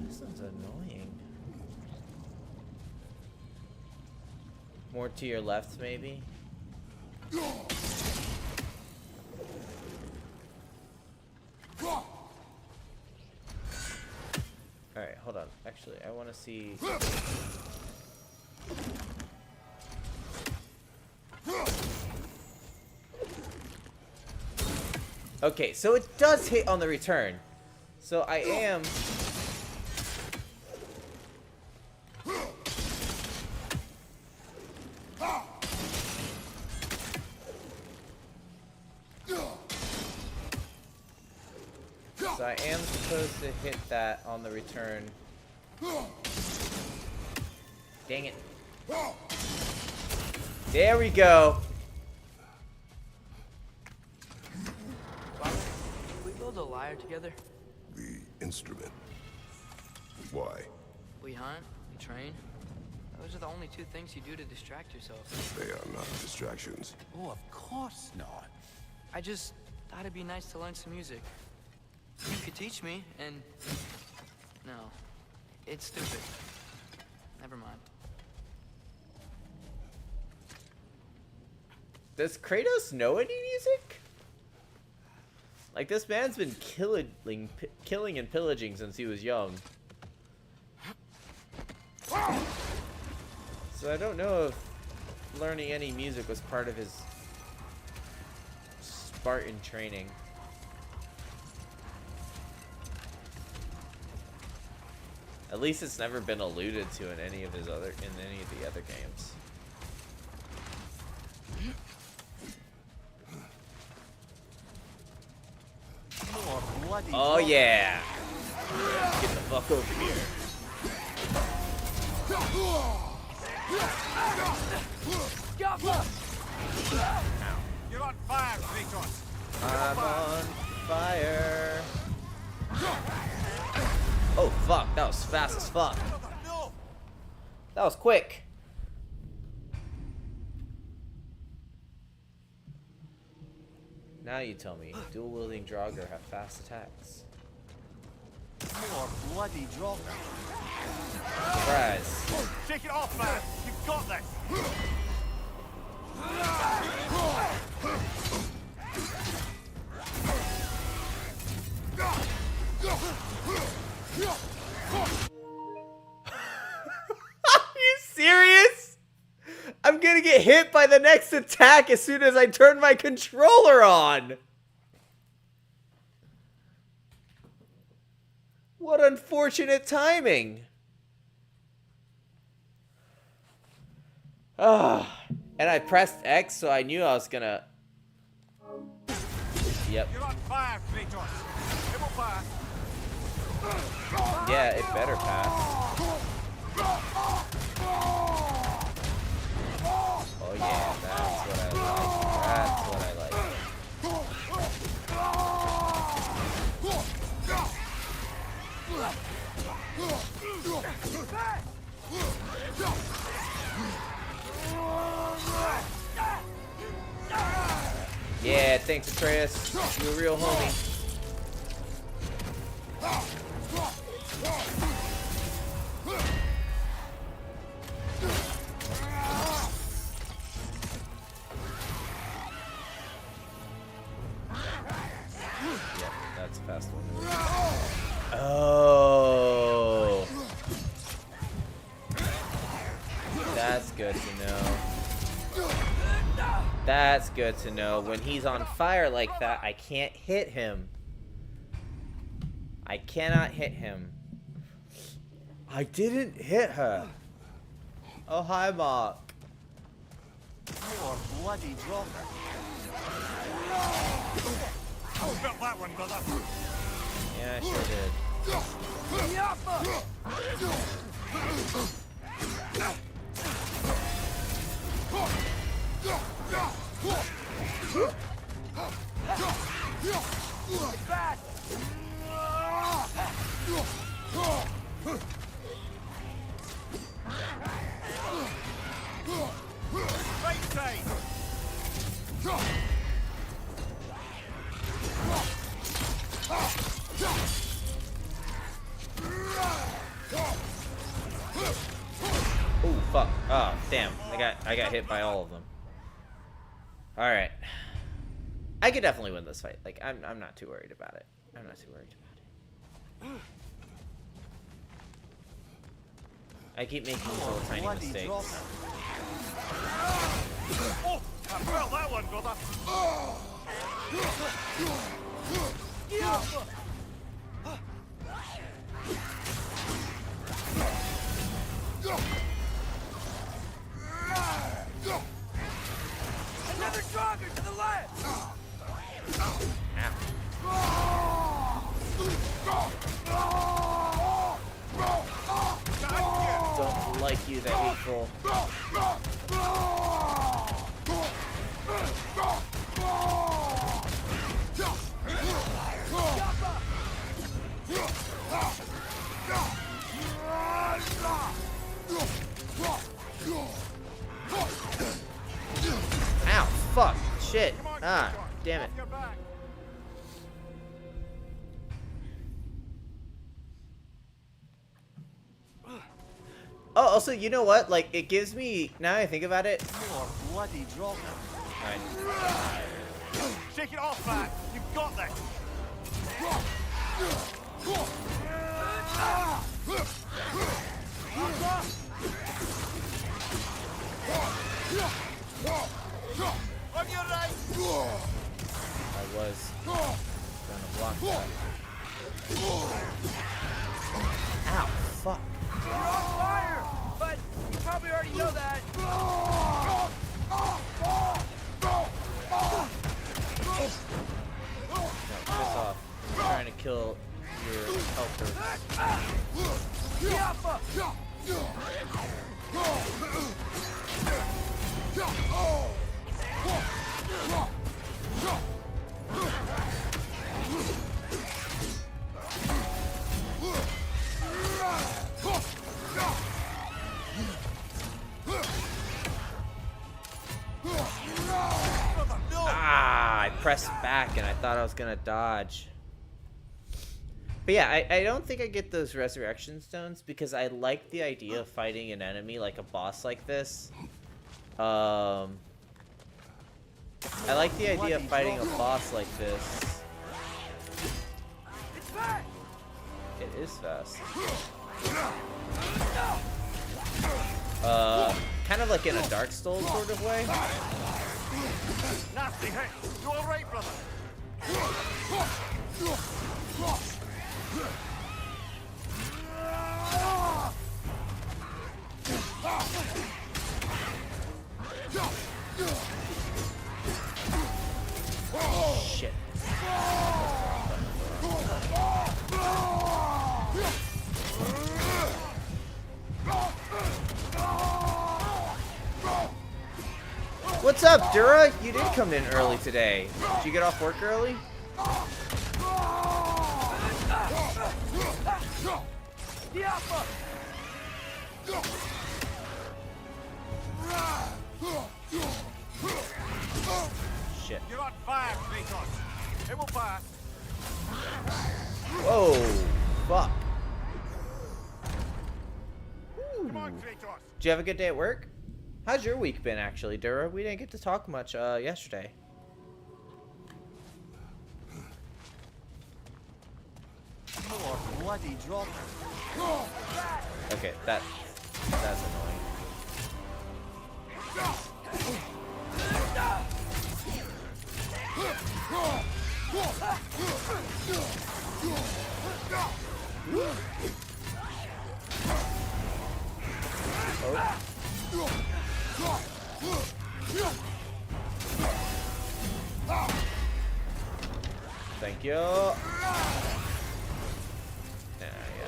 This one's annoying. More to your left, maybe? Alright, hold on. Actually, I want to see... Okay, so it does hit on the return. So I am... So I am supposed to hit that on the return. Dang it. There we go. Father, can we build a lyre together? The instrument. Why? We hunt, we train. Those are the only two things you do to distract yourself. They are not distractions. Oh, of course not. I just thought it'd be nice to learn some music. You could teach me, and... No. It's stupid. Never mind. Does Kratos know any music? Like, this man's been killing and pillaging since he was young. So I don't know if learning any music was part of his Spartan training. At least it's never been alluded to in any of the other games. More bloody Oh drop. yeah. Get the fuck over here. You're on fire, Kratos. I'm on fire. Oh fuck, that was fast as fuck. No. That was quick. Now you tell me, dual wielding Draugr have fast attacks. More bloody drop. Surprise. Shake it off, man. You've got this. Are you serious? I'm gonna get hit by the next attack as soon as I turn my controller on. What unfortunate timing. Ah, and I pressed X, so I knew I was gonna. Yep. You're on fire, Kratos. It will pass. Yeah, it better pass. Oh yeah, that's what I like. That's what I like. Yeah, thanks, Atreus. You a real homie. Yep, that's a fast one. Oh. That's good to know. That's good to know. When he's on fire like that, I can't hit him. I cannot hit him. I didn't hit her. Oh, hi, Mark. More bloody drop. Felt that one, brother. Yeah, I sure did. Right side. Oh fuck. Oh damn. I got hit by all of them. Alright. I could definitely win this fight. Like I'm not too worried about it. I'm not too worried about it. I keep making these little tiny Bloody mistakes. drop. Oh, I felt that one, brother. Another Draugr to the left! Don't like you, that hateful. Ow, fuck, shit. Ah, damn it. Your back. Oh, also, you know what? Like, it gives me, now I think about it. More bloody drop. Alright. Shake it off, man. You've got this. On your right. I was gonna block that. Ow, fuck. kill your helpers. Ah, I pressed back and I thought I was gonna dodge. But yeah, I don't think I get those resurrection stones because I like the idea of fighting an enemy like a boss like this. I like the idea of fighting a boss like this. It is fast. Kind of like in a Dark Souls sort of way. Nasty hit. You all right, brother? Shit. What's up, Dura? You did come in early today. Did you get off work early? Shit. You're on fire, Kratos. It will pass. Whoa. Fuck. Come on, Kratos. Did you have a good day at work? How's your week been, actually, Dura? We didn't get to talk much yesterday. More bloody drop. Okay, that's annoying. Thank you. Yeah,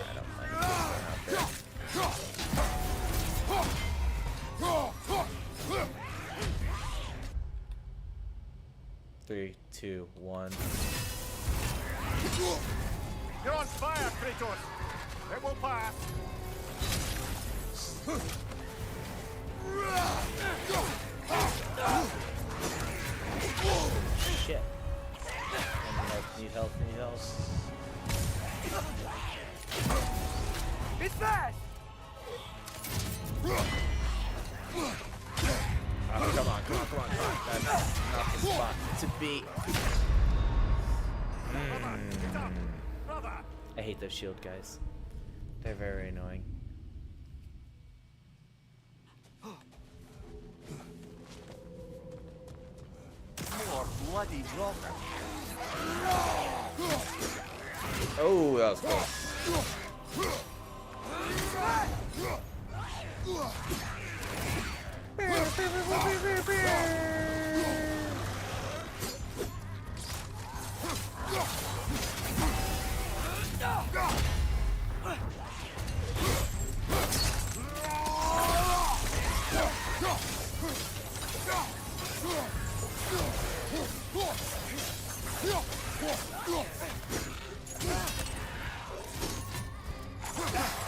I don't mind this one out there. 3, 2, 1. You're on fire, Kratos. It will pass. Shit. Need help, need help. It's fast! Oh, come on. That's not the spot to be. Brother. I hate those shield guys. They're very annoying. More bloody drop. Oh, that was close.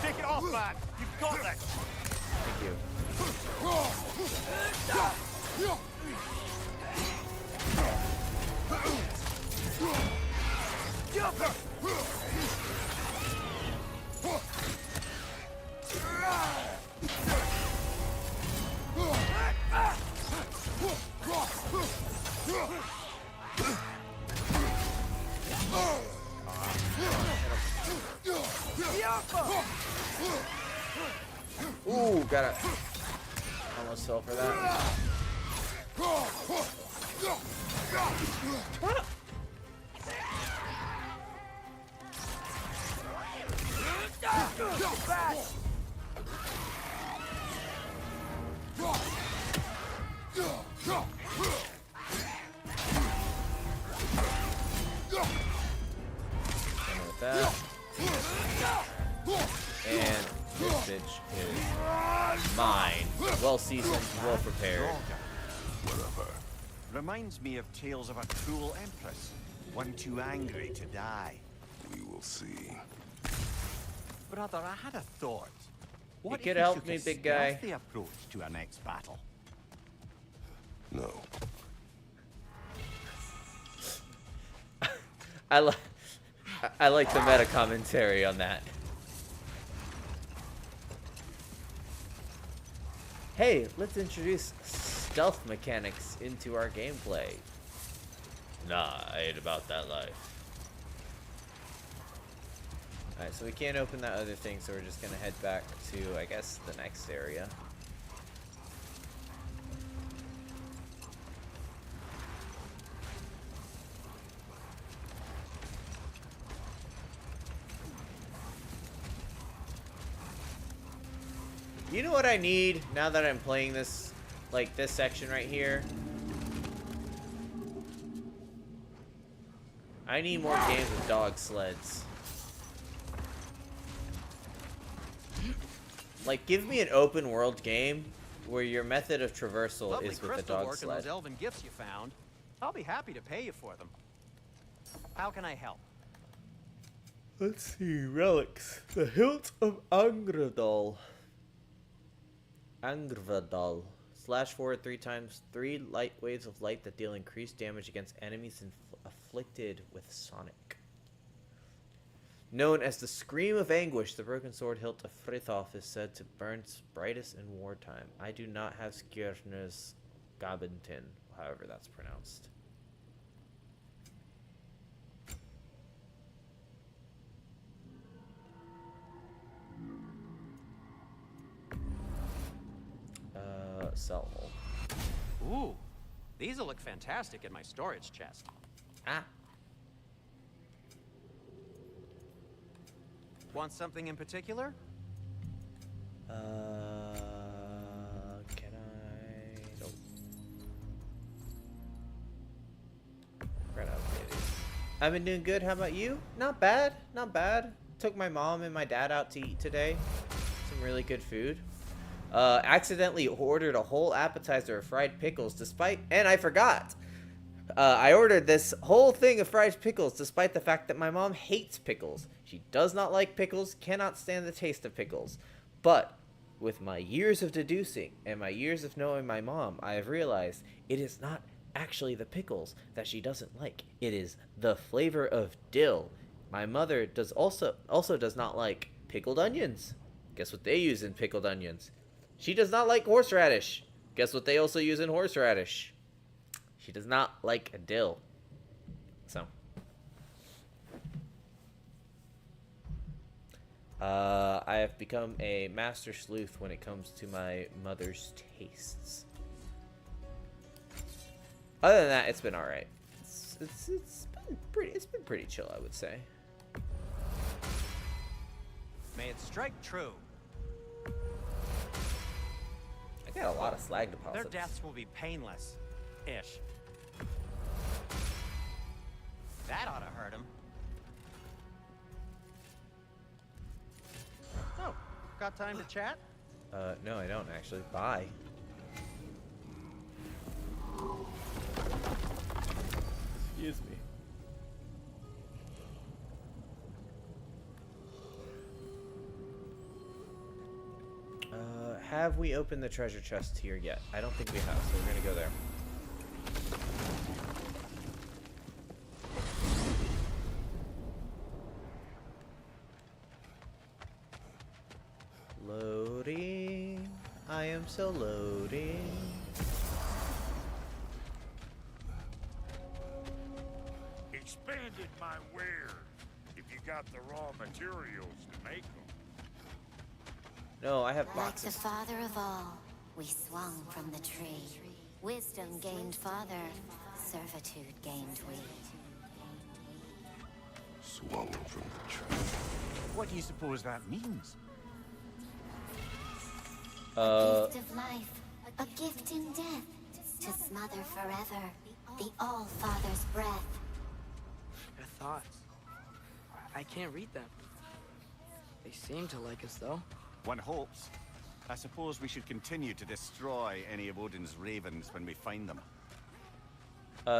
Take it off, man. You've got this. Thank you. Ooh, got it. Almost fell for that. mine. Well seasoned, well prepared. Whatever. Reminds me of tales of a cruel empress, one too angry to die. We will see. Brother, I had a thought. What could if we help took me, a big guy. stealthy approach to our next battle? No. I like the meta commentary on that. Hey, let's introduce stealth mechanics into our gameplay. Nah, I ain't about that life. Alright, so we can't open that other thing, so we're just gonna head back to, I guess, the next area. You know what I need now that I'm playing this, like this section right here? I need more games with dog sleds. Like, give me an open world game where your method of traversal Lovely is with a crystal dog work and sled. those elven gifts you found. I'll be happy to pay you for them. How can I help? Let's see, relics. The hilt of Angradal. Angradal. Slash forward 3 times 3 light waves of light that deal increased damage against enemies afflicted with Sonic. Known as the Scream of Anguish, the broken sword hilt of Frithjof is said to burn brightest in wartime. I do not have Skirnir's Gabentin, however that's pronounced. Sell. Ooh, these'll look fantastic in my storage chest. Ah. Want something in particular? Can I? Nope. Right out of it. I've been doing good. How about you? Not bad. Not bad. Took my mom and my dad out to eat today. Some really good food. Accidentally ordered a whole appetizer of fried pickles and I forgot. I ordered this whole thing of fried pickles despite the fact that my mom hates pickles. She does not like pickles, cannot stand the taste of pickles. But with my years of deducing and my years of knowing my mom, I have realized it is not actually the pickles that she doesn't like. It is the flavor of dill. My mother also does not like pickled onions. Guess what they use in pickled onions? She does not like horseradish. Guess what they also use in horseradish? She does not like a dill. So. I have become a master sleuth when it comes to my mother's tastes. Other than that, it's been alright. It's been pretty chill, I would say. May it strike true. I got a lot of slag Their deposits. deaths will be painless-ish. That ought to hurt him. Oh, got time to chat? No, I don't actually. Bye. Excuse me. Have we opened the treasure chest here yet? I don't think we have, so we're gonna go there. Loading. I am so loading. Expanded my wares if you got the raw materials to make them. No, I have Like the boxes. father of all, we swung from the tree. Wisdom gained father, servitude gained we. Swung from the tree. What do you suppose that means? A gift of life, a gift in death, to smother forever the All-Father's breath. Your thoughts. I can't read them. They seem to like us, though. One hopes. I suppose we should continue to destroy any of Odin's ravens when we find them.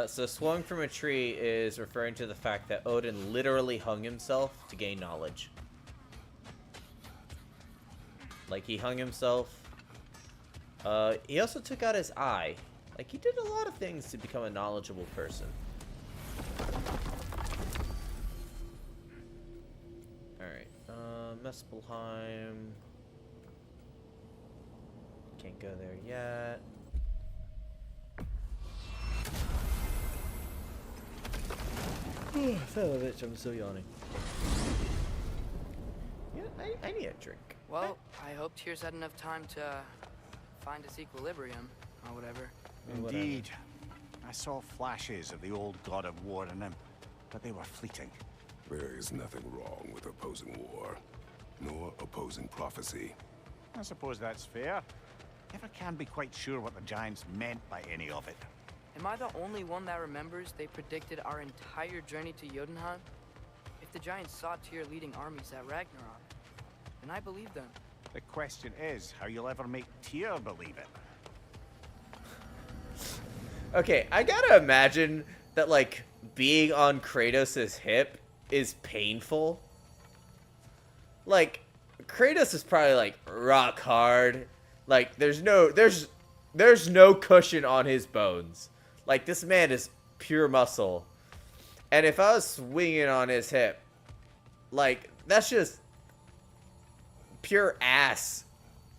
So swung from a tree is referring to the fact that Odin literally hung himself to gain knowledge. Like, he hung himself. He also took out his eye. Like, he did a lot of things to become a knowledgeable person. Alright, Muspelheim. Can't go there yet. Son of a bitch, I'm still yawning. Yeah, I need a drink. Well, I hope Tyr's had enough time to find its equilibrium, or whatever. Indeed. I saw flashes of the old god of war in him, but they were fleeting. There is nothing wrong with opposing war, nor opposing prophecy. I suppose that's fair. Never can be quite sure what the Giants meant by any of it. Am I the only one that remembers they predicted our entire journey to Jotunheim? If the Giants saw Tyr leading armies at Ragnarok, then I believe them. The question is how you'll ever make Tyr believe it. Okay, I gotta imagine that, like, being on Kratos' hip is painful. Like, Kratos is probably, like, rock hard. Like, there's no cushion on his bones. Like, this man is pure muscle. And if I was swinging on his hip, like, that's just pure ass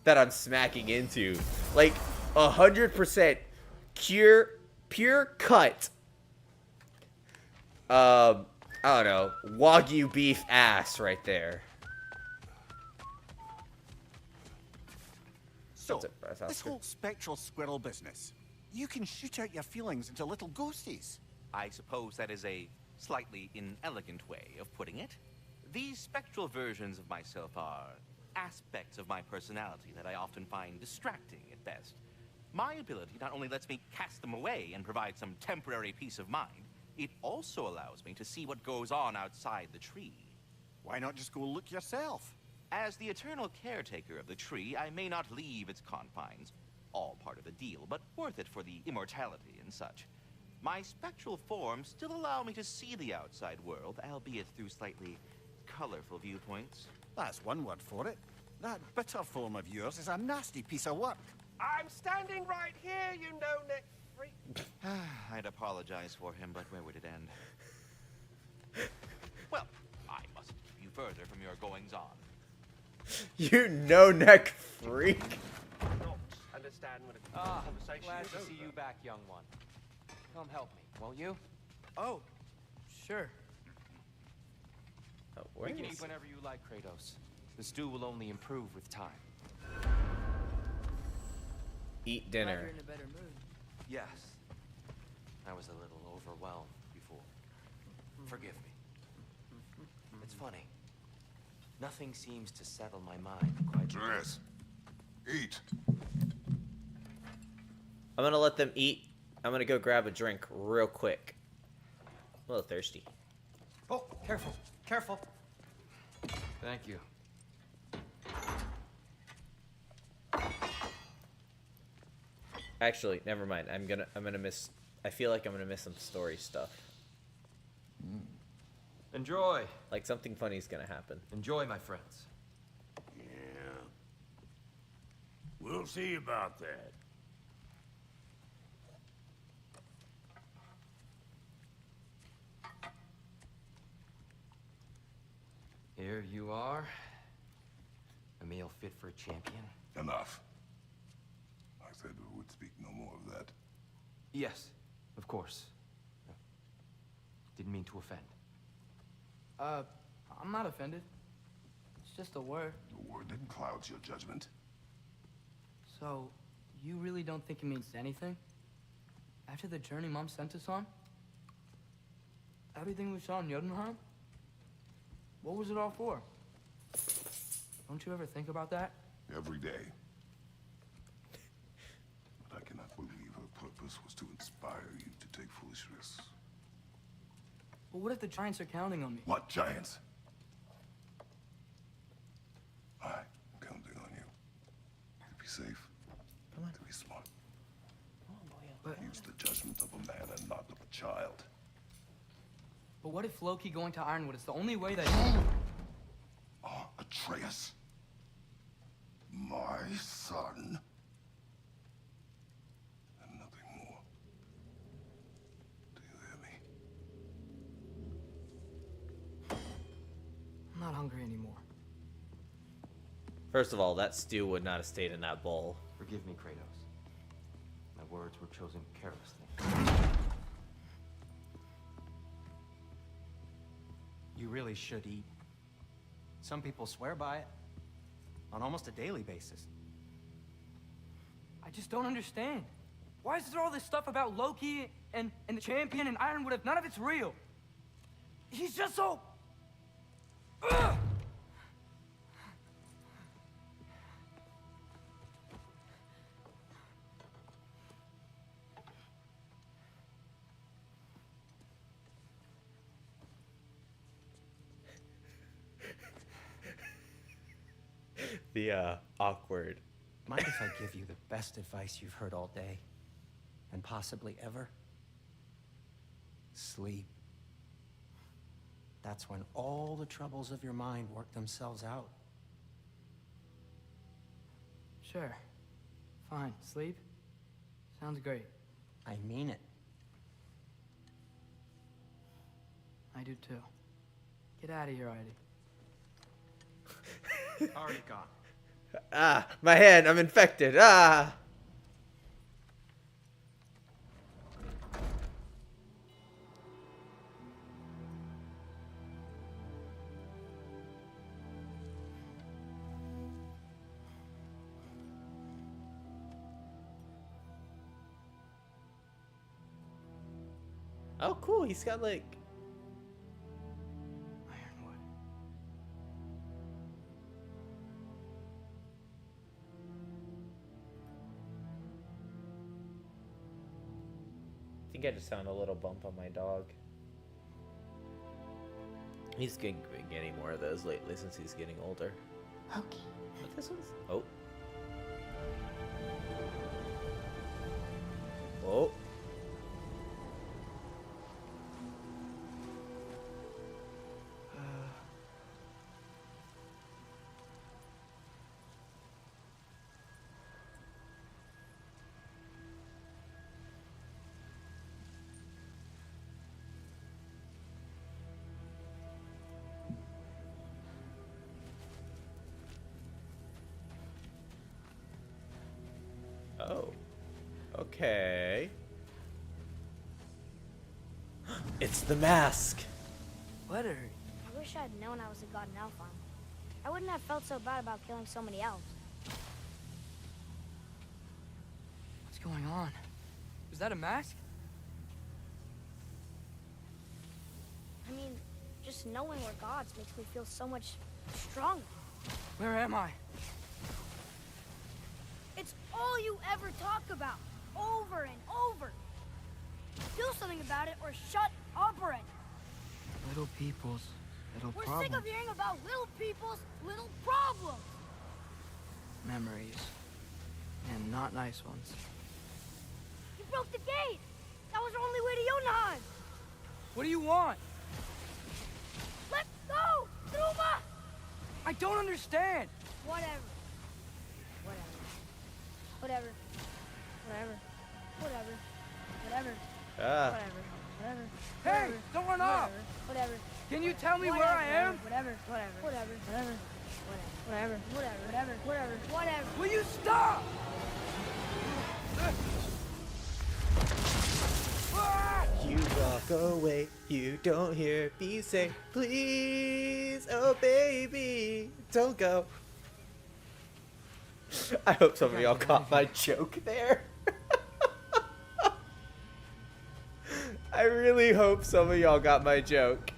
that I'm smacking into. Like, 100% pure cut. I don't know, Wagyu beef ass right there. So, That's this whole spectral squirrel business, you can shoot out your feelings into little ghosties. I suppose that is a slightly inelegant way of putting it. These spectral versions of myself are aspects of my personality that I often find distracting at best. My ability not only lets me cast them away and provide some temporary peace of mind, it also allows me to see what goes on outside the tree. Why not just go look yourself? As the eternal caretaker of the tree, I may not leave its confines. All part of the deal, but worth it for the immortality and such. My spectral forms still allow me to see the outside world, albeit through slightly colorful viewpoints. That's one word for it. That bitter form of yours is a nasty piece of work. I'm standing right here, you no-neck freak. I'd apologize for him, but where would it end? Well, I mustn't keep you further from your goings-on. You no-neck freak. Not understand what a conversation Glad is to see over. you back, young one. Come help me, won't you? Oh, sure. Oh, where We can is eat whenever you like, Kratos. The stew will only improve with time. eat Glad dinner? you're in a better mood. Yes. I was a little overwhelmed before. Forgive me. It's funny. Nothing seems to settle my mind quite. Dress. Eat. I'm gonna let them eat. I'm gonna go grab a drink real quick. I'm a little thirsty. Oh, careful, careful. Thank you. Actually, never mind. I'm gonna miss. I feel like I'm gonna miss some story stuff. Enjoy. Like something funny is gonna happen. Enjoy, my friends. Yeah. We'll see about that. Here you are. A meal fit for a champion. Enough. I said we would speak no more of that. Yes, of course. Didn't mean to offend. I'm not offended. It's just a word. The word that clouds your judgment. So, you really don't think it means anything? After the journey Mom sent us on? Everything we saw in Jotunheim? What was it all for? Don't you ever think about that? Every day. But I cannot believe her purpose was to inspire you to take foolish risks. But what if the Giants are counting on me? What giants? I'm counting on you. safe. Come on. To be smart. But Use the judgment of a man and not of a child. what if Loki going to Ironwood is the only way that? Atreus. My son. And nothing more. Do you hear me? I'm not hungry anymore. First of all, that stew would not have stayed in that bowl. Forgive me, Kratos. My words were chosen carelessly. You really should eat. Some people swear by it. On almost a daily basis. I just don't understand. Why is there all this stuff about Loki and the champion and Ironwood if none of it's real? He's just so... Ugh! The awkward. Mind if I give you the best advice you've heard all day? And possibly ever? Sleep. That's when all the troubles of your mind work themselves out. Sure. Fine. Sleep? Sounds great. I mean it. I do too. Get out of here, Heidi. Already gone. Ah, my hand, I'm infected. Ah. Oh, cool. He's got like... Ironwood. I think I just found a little bump on my dog. He's been getting more of those lately since he's getting older. Loki. But this one's... Oh. Oh. Oh. Okay. It's the mask. Letter. I wish I'd known I was a god in Elf armor. I wouldn't have felt so bad about killing so many elves. What's going on? Is that a mask? I mean, just knowing we're gods makes me feel so much stronger. Where am I? It's all you ever talk about, over and over. Do something about it or shut up already. Little people's little We're problems. sick of hearing about little people's little problems. Memories. And not nice ones. You broke the gate. That was our only way to Jotunheim. What do you want? Let's go, Numa. I don't understand. Whatever. Whatever. Whatever. Whatever. Whatever. Ah. Whatever. Whatever. Hey, Whatever. don't run off. Whatever. Can you tell me Whatever. where I am? Whatever. Whatever. Whatever. Whatever. Whatever. Whatever. Whatever. Whatever. Whatever. Will you stop? You walk away, you don't hear me say, please, oh baby, don't go. I hope some of y'all caught my joke there. I really hope some of y'all got my joke.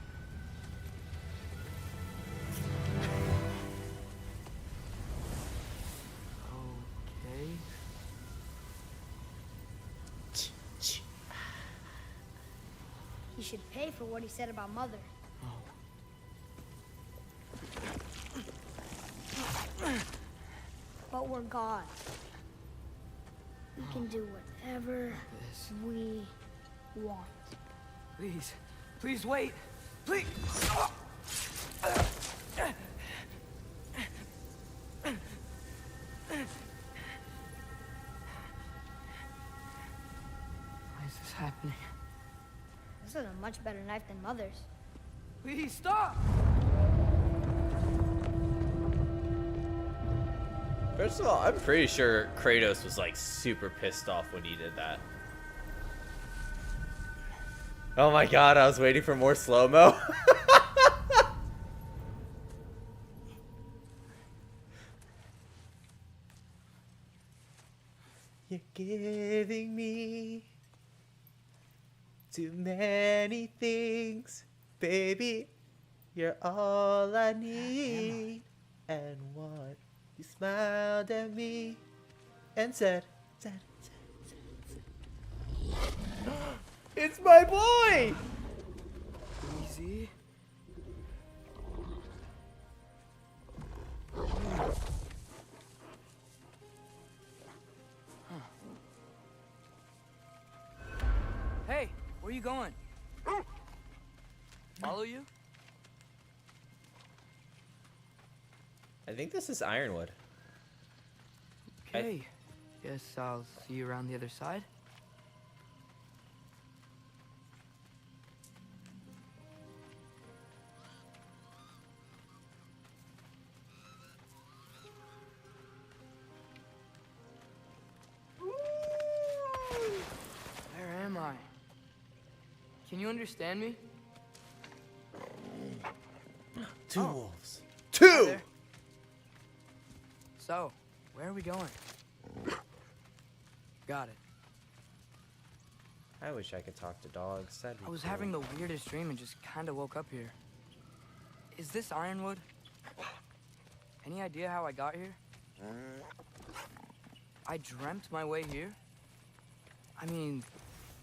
Okay. He should pay for what he said about Mother. but we're gods. We can do whatever we want. Please. Please wait. Please. Why is this happening? This is a much better knife than Mother's. Please stop! First of all, I'm pretty sure Kratos was like super pissed off when he did that. Oh my god, I was waiting for more slow-mo. You're giving me too many things, baby. You're all I need and want. You smiled at me and said, it's my boy! Easy. Hey, where are you going? Follow you? I think this is Ironwood. Okay. Guess I'll see you around the other side. Where am I? Can you understand me? Two Oh. wolves. Hi Two! there. So, where are we going? Got it. I wish I could talk to dogs. That'd be I was cool. having the weirdest dream and just kind of woke up here. Is this Ironwood? Any idea how I got here? I dreamt my way here? I mean,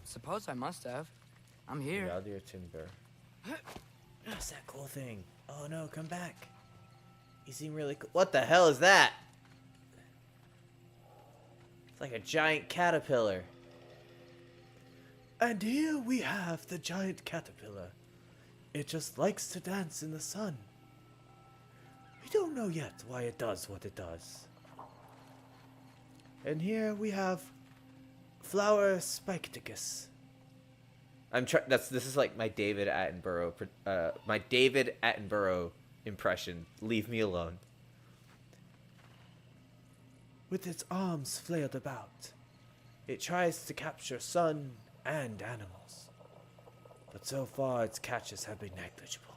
suppose I must have. I'm here. Yaldir Timber. What's that cool thing? Oh no, come back. You seem really cool. What the hell is that? It's like a giant caterpillar. And here we have the giant caterpillar. It just likes to dance in the sun. We don't know yet why it does what it does. And here we have Flower Spicticus. This is like my David Attenborough impression. Leave me alone. With its arms flailed about, it tries to capture sun and animals. But so far its catches have been negligible.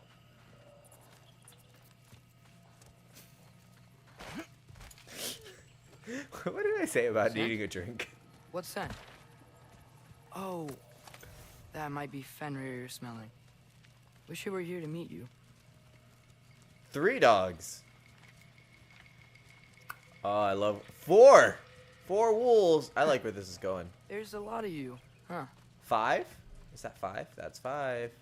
What did I say about Scent? needing a drink? What scent? Oh, that might be Fenrir you're smelling. Wish I were here to meet you. 3 dogs. Oh, I love 4. 4 wolves. I like where this is going. There's a lot of you, huh? 5? Is that 5? That's 5.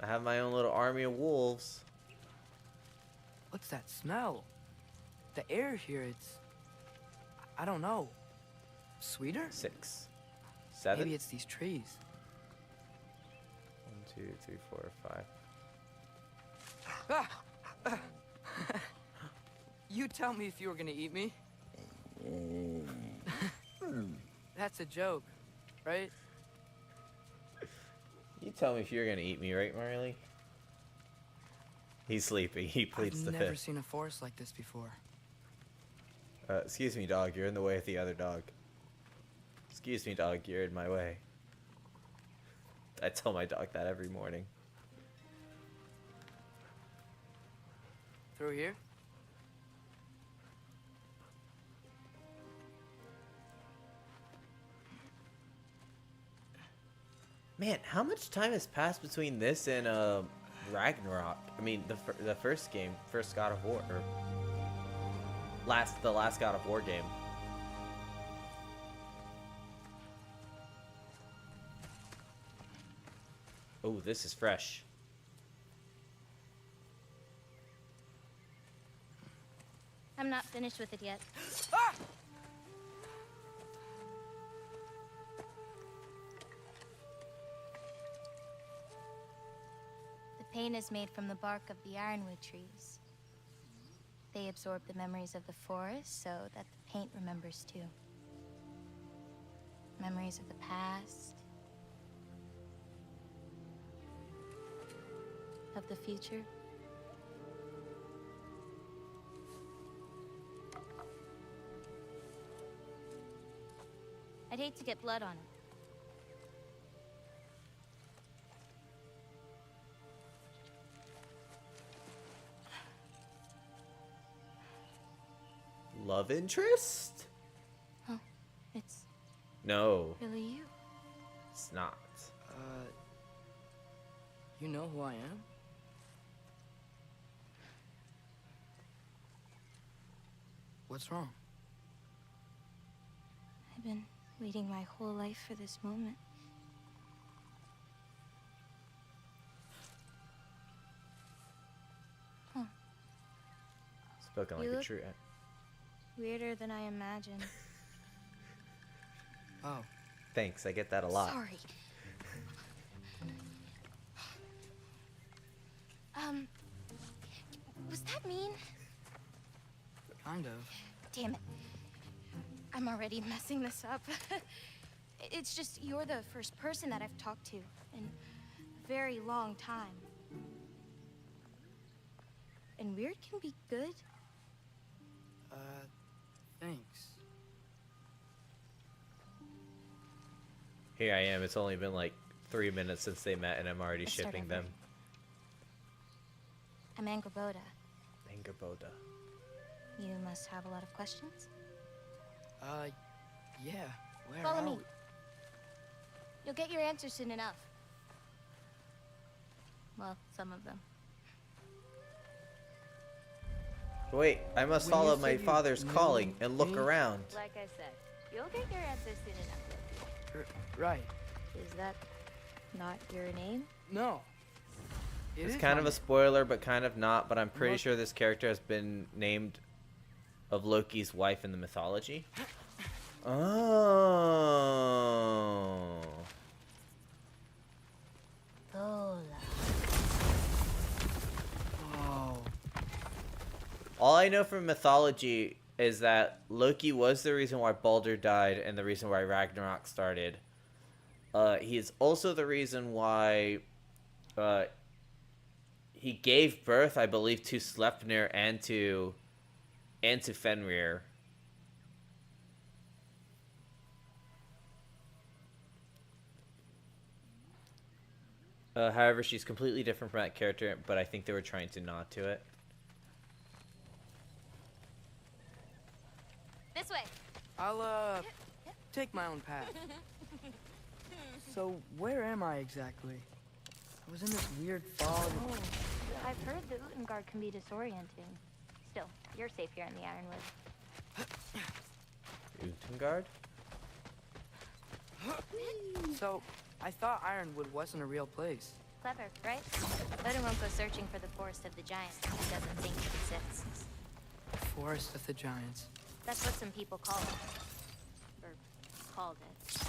I have my own little army of wolves. What's that smell? The air here, I don't know. Sweeter? 6. 7. Maybe it's these trees. 1, 2, 3, 4, 5. Ah! You tell me if you were gonna eat me. That's a joke, right? You tell me if you're gonna eat me, right, Marley? He's sleeping. He pleads the I've never fifth. seen a forest like this before. Excuse me, dog. You're in the way of the other dog. Excuse me, dog. You're in my way. I tell my dog that every morning. Through here? Man, how much time has passed between this and Ragnarok? I mean, the first game, first God of War, or the last God of War game. Oh, this is fresh. I'm not finished with it yet. The paint is made from the bark of the ironwood trees. They absorb the memories of the forest so that the paint remembers too. Memories of the past, of the future. I'd hate to get blood on it. Love interest? Oh, it's No, really you. it's not. You know who I am? What's wrong? I've been waiting my whole life for this moment. Huh. Spoken like You a look- true. Weirder than I imagined. Oh, Thanks, I get that a lot. Sorry. Was that mean? kind of. Damn it. I'm already messing this up. It's just you're the first person that I've talked to in a very long time. And weird can be good. Thanks. Here I am. It's only been like 3 minutes since they met, and I'm already Let's start shipping over. them. I'm Angerboda. Angerboda. You must have a lot of questions. Yeah. Where Follow are me. we? You'll get your answers soon enough. Well, some of them. Wait, I must When you follow my said you father's knew calling and look me- around. Like I said, you'll get your answers soon enough. Right. Is that not your name? No. It It's is kind my of a name. spoiler, but kind of not. But I'm pretty Look- sure this character has been named of Loki's wife in the mythology. Oh. Lola. Oh. All I know from mythology is that Loki was the reason why Baldur died and the reason why Ragnarok started. He is also the reason why he gave birth, I believe, to Sleipnir and to Fenrir. However, she's completely different from that character, but I think they were trying to nod to it. This way. I'll, take my own path. So, where am I exactly? I was in this weird fog. Oh, I've heard the Utengard can be disorienting. Still, you're safe here in the Ironwood. Utengard? So, I thought Ironwood wasn't a real place. Clever, right? Odin won't go searching for the Forest of the Giants if he doesn't think it exists. Forest of the Giants. That's what some people call it. Or called it.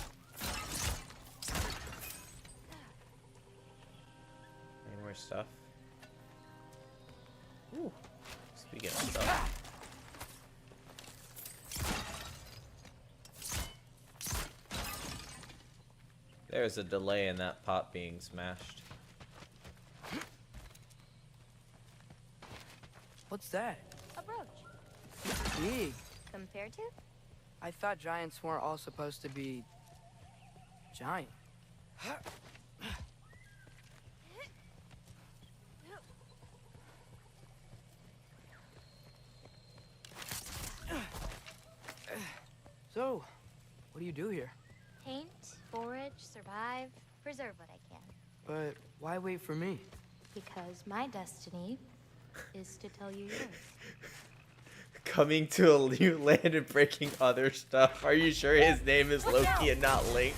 Any more stuff? Ooh. Speaking of stuff. There's a delay in that pot being smashed. What's that? A brooch. Big. Compared to? I thought giants weren't all supposed to be giant. So, what do you do here? Paint, forage, survive, preserve what I can. But why wait for me? Because my destiny is to tell you yours. Coming to a new land and breaking other stuff. Are you sure his name is Loki and not Link?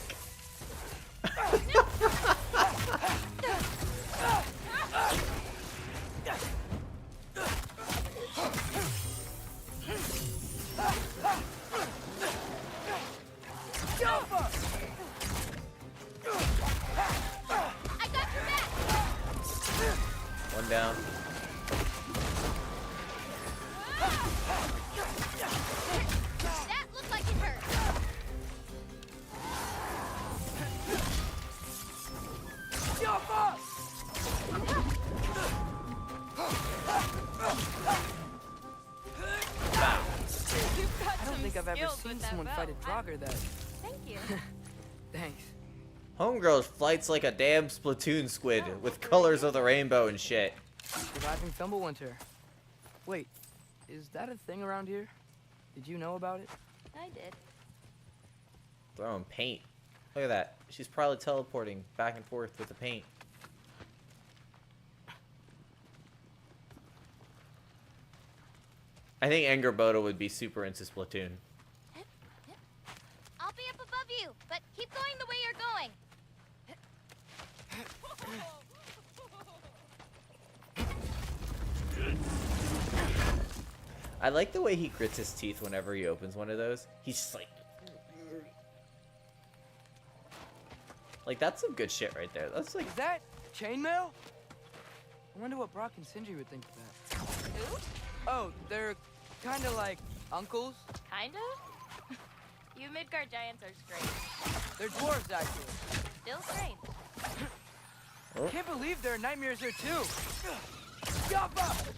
think I've ever skilled seen with that someone fight a bow. Draugr that. Thank you. Thanks. Homegirl fights like a damn Splatoon squid with colors of the rainbow and shit. Surviving Thumblewinter. Wait, is that a thing around here? Did you know about it? I did. Throwing paint. Look at that. She's probably teleporting back and forth with the paint. I think Angerboda would be super into Splatoon. I'll be up above you, but keep going the way you're going. I like the way he grits his teeth whenever he opens one of those. He's just like that's some good shit right there. That's like Is that chainmail? I wonder what Brock and Sindri would think of that. Who? Oh, they're kind of like uncles. Kinda? You Midgard giants are strange. They're dwarves, actually. Still strange. Can't believe there are nightmares here too. Yappa!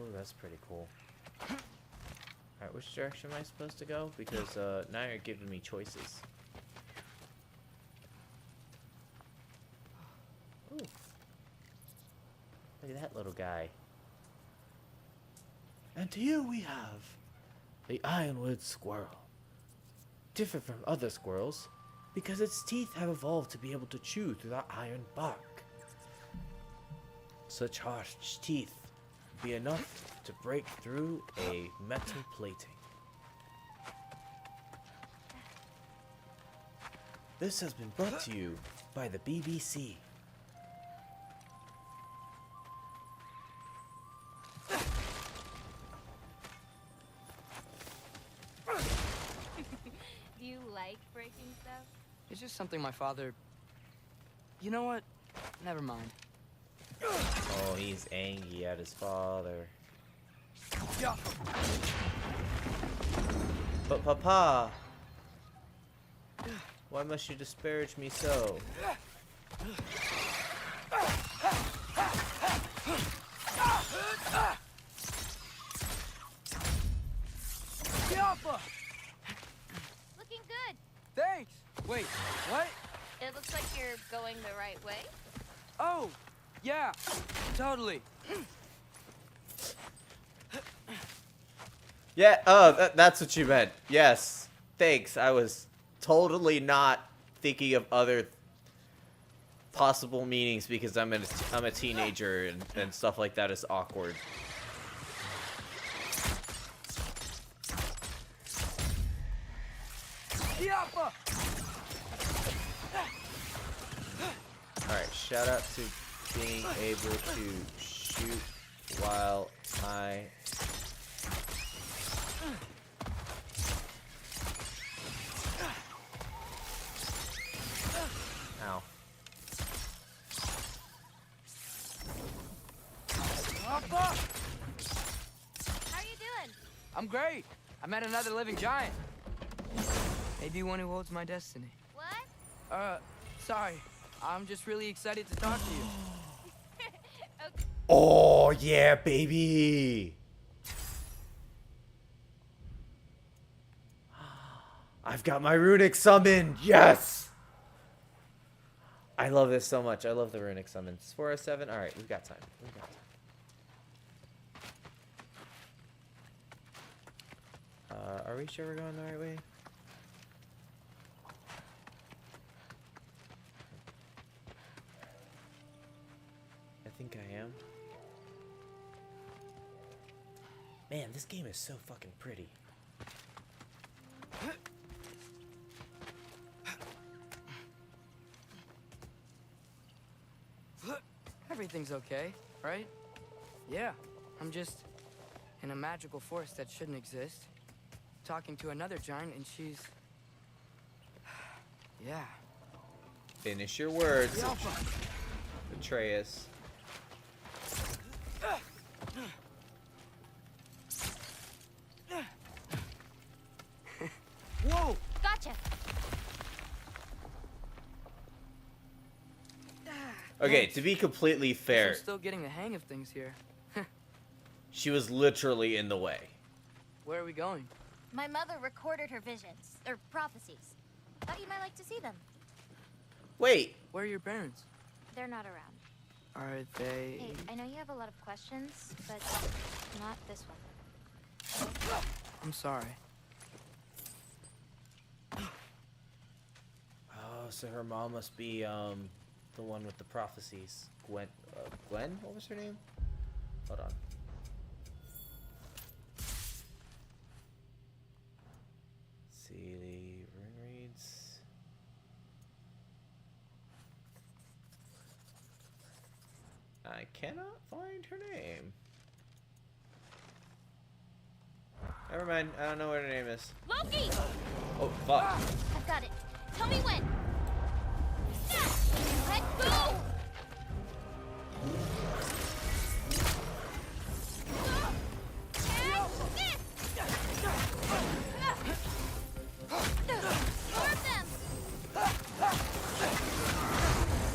oh, that's pretty cool. Alright, which direction am I supposed to go? Because now you're giving me choices. Ooh. Look at that little guy. And here we have the ironwood squirrel. Different from other squirrels because its teeth have evolved to be able to chew through the iron bark. Such harsh teeth would be enough to break through a metal plating. This has been brought to you by the BBC. Do you like breaking stuff? It's just something my father. You know what? Never mind. Oh, he's angry at his father. Yeah. But Papa, why must you disparage me so? Yappa! Looking good. Thanks. Wait, what? It looks like you're going the right way. Oh, yeah, totally. Yeah, oh, that's what you meant. Yes, thanks. I was totally not thinking of other possible meanings because I'm a teenager and stuff like that is awkward. Yappa! Alright, shout out to being able to shoot while I... Ow. Yappa! How are you doing? I'm great. I met another living giant. Maybe one who holds my destiny. What? Sorry. I'm just really excited to talk to you. Okay. Oh, yeah, baby! I've got my runic summon! Yes! I love this so much. I love the runic summons. 407? Alright, we've got time. We've got time. Are we sure we're going the right way? I think I am. Man, this game is so fucking pretty. Everything's okay, right? Yeah, I'm just in a magical forest that shouldn't exist. Talking to another giant and she's... Yeah. Finish your words, Yappa! Atreus. Whoa! Gotcha. Okay, to be completely I'm fair, still getting the hang of things here. she was literally in the way. Where are we going? My mother recorded her visions, or prophecies. Thought you might like to see them. Wait. Where are your parents? They're not around. Are they... Hey, I know you have a lot of questions, but not this one. I'm sorry. Oh, so her mom must be the one with the prophecies. Gwen? Gwen? What was her name? Hold on. See the rune reads. I cannot find her name. Never mind. I don't know what her name is. Loki! Oh, fuck. I've got it. Tell me when. Let go!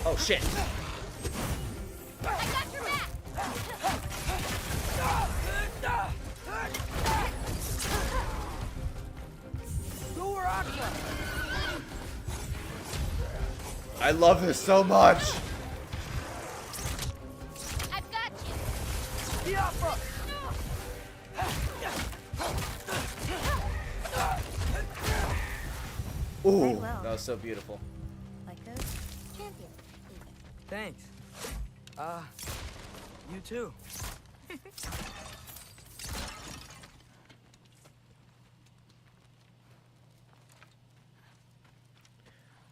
Oh, shit. I got your back! I love this so much. I've got you! Ooh, Very well. that was so beautiful. Like a champion. Thanks. You too.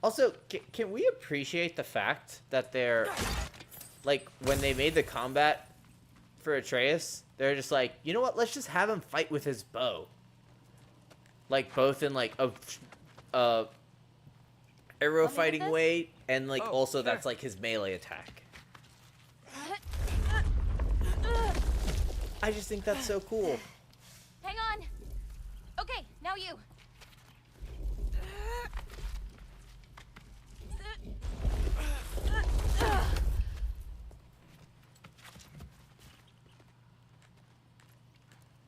Also, can we appreciate the fact that they're, like, when they made the combat for Atreus, they're just like, you know what, let's just have him fight with his bow. Like, both in, like, a arrow fighting way, and, like, also that's, like, his melee attack. I just think that's so cool. Hang on. Okay, now you.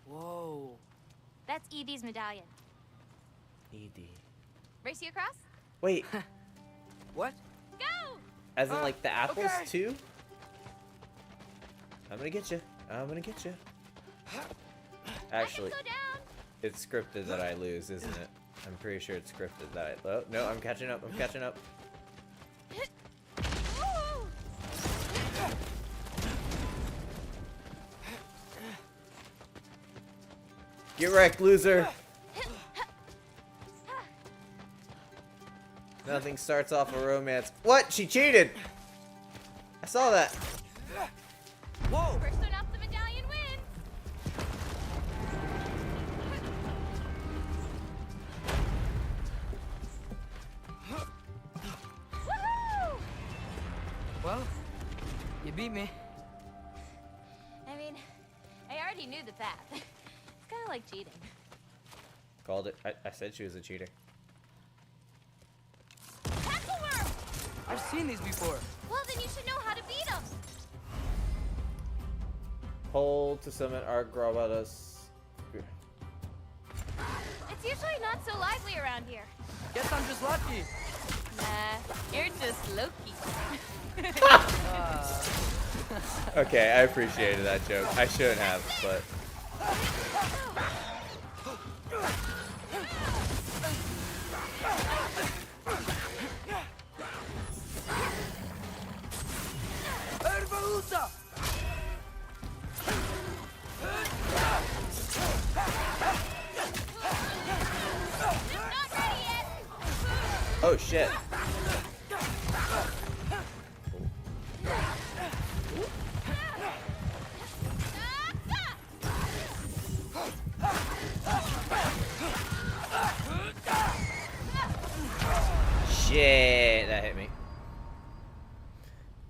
Whoa. That's Edie's medallion. Edie. Race you across? Wait, What? Go! as in, like, the apples, okay. too? I'm gonna get you. I'm gonna get you. Actually, Go down! it's scripted that I lose, isn't it? I'm pretty sure it's scripted that I... Oh, no, I'm catching up. I'm catching up. Woo! Get wrecked, loser. Nothing starts off a romance. What? She cheated. I saw that. Whoa! First one off the medallion wins! Woohoo! Well, you beat me. I mean, I already knew the path. It's kind of like cheating. Called it. I said she was a cheater. Tackle worm! I've seen these before. Well, then you should know how to beat them. Hold to summon our Grabadas. It's usually not so lively around here. Guess I'm just lucky. Nah, you're just Loki. Okay, I appreciated that joke. I shouldn't have, but... Not ready yet. Oh, shit. Shit, that hit me.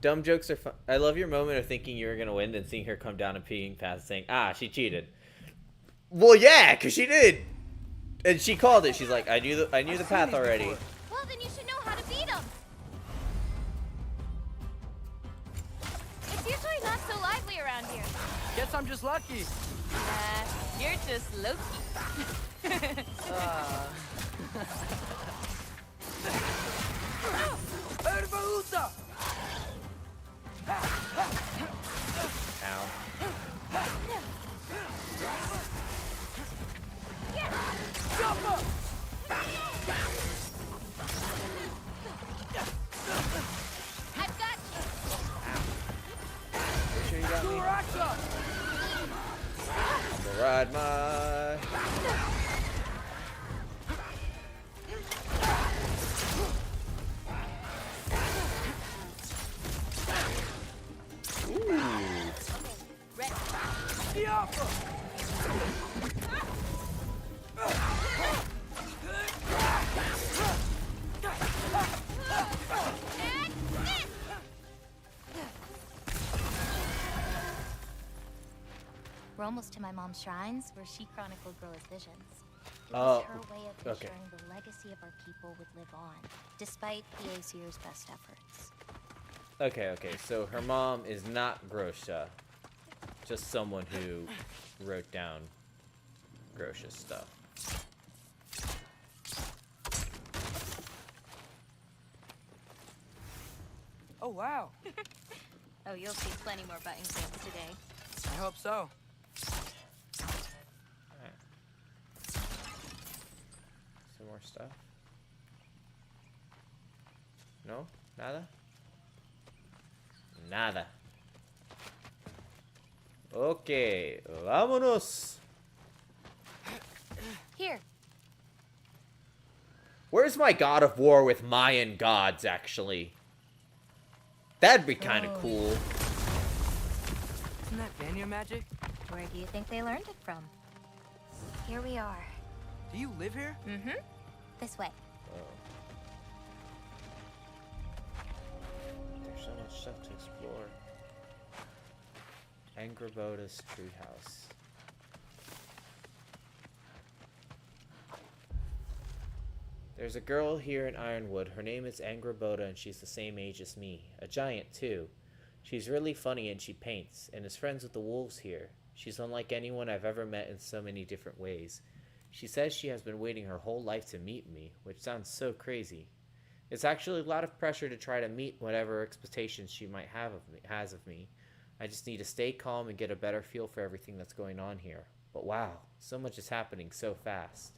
Dumb jokes are fun. I love your moment of thinking you were gonna win, then seeing her come down and peeing past, saying, "Ah, she cheated." Well, yeah, cause she did, and she called it. She's like, "I knew the path already." Well, then you should know how to beat them. around here. Guess I'm just lucky. You're just Loki. Ervaluta! Ow. I've got you. Make sure you got me. Raksha! I'ma ride my... We're almost to my mom's shrines, where she chronicled Groa's visions. It Oh, was her way of okay. ensuring the legacy of our people would live on, despite the Aesir's best efforts. Okay, so her mom is not Grosha. Just someone who wrote down Grosha's stuff. Oh, wow. Oh, you'll see plenty more button clips today. I hope so. Alright. Some more stuff? No? Nada? Nada. Okay, vámonos. Here. Where's my God of War with Mayan gods, actually? That'd be kind of cool. Isn't that Vanya magic? Where do you think they learned it from? Here we are. Do you live here? Mm-hmm. This way. Oh. There's so much stuff to explore. Angraboda's treehouse. There's a girl here in Ironwood. Her name is Angraboda, and she's the same age as me. A giant, too. She's really funny, and she paints, and is friends with the wolves here. She's unlike anyone I've ever met in so many different ways. She says she has been waiting her whole life to meet me, which sounds so crazy. It's actually a lot of pressure to try to meet whatever expectations she might has of me. I just need to stay calm and get a better feel for everything that's going on here. But wow, so much is happening so fast.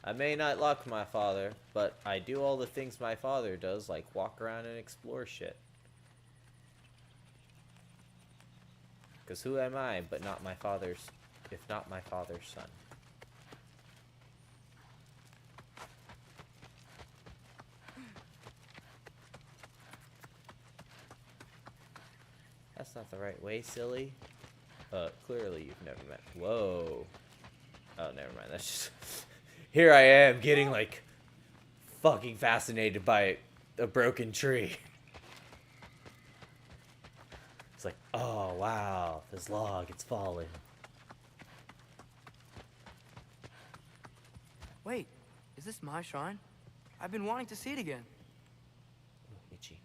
I may not like my father, but I do all the things my father does, like walk around and explore shit. Because who am I but not my father's, if not my father's son? That's not the right way, silly. Clearly you've never met. Whoa. Oh, never mind. That's just... Here I am, getting, like, fucking fascinated by a broken tree. It's like, oh, wow. This log, it's falling. Wait, is this my shrine? I've been wanting to see it again. Oh, itchy.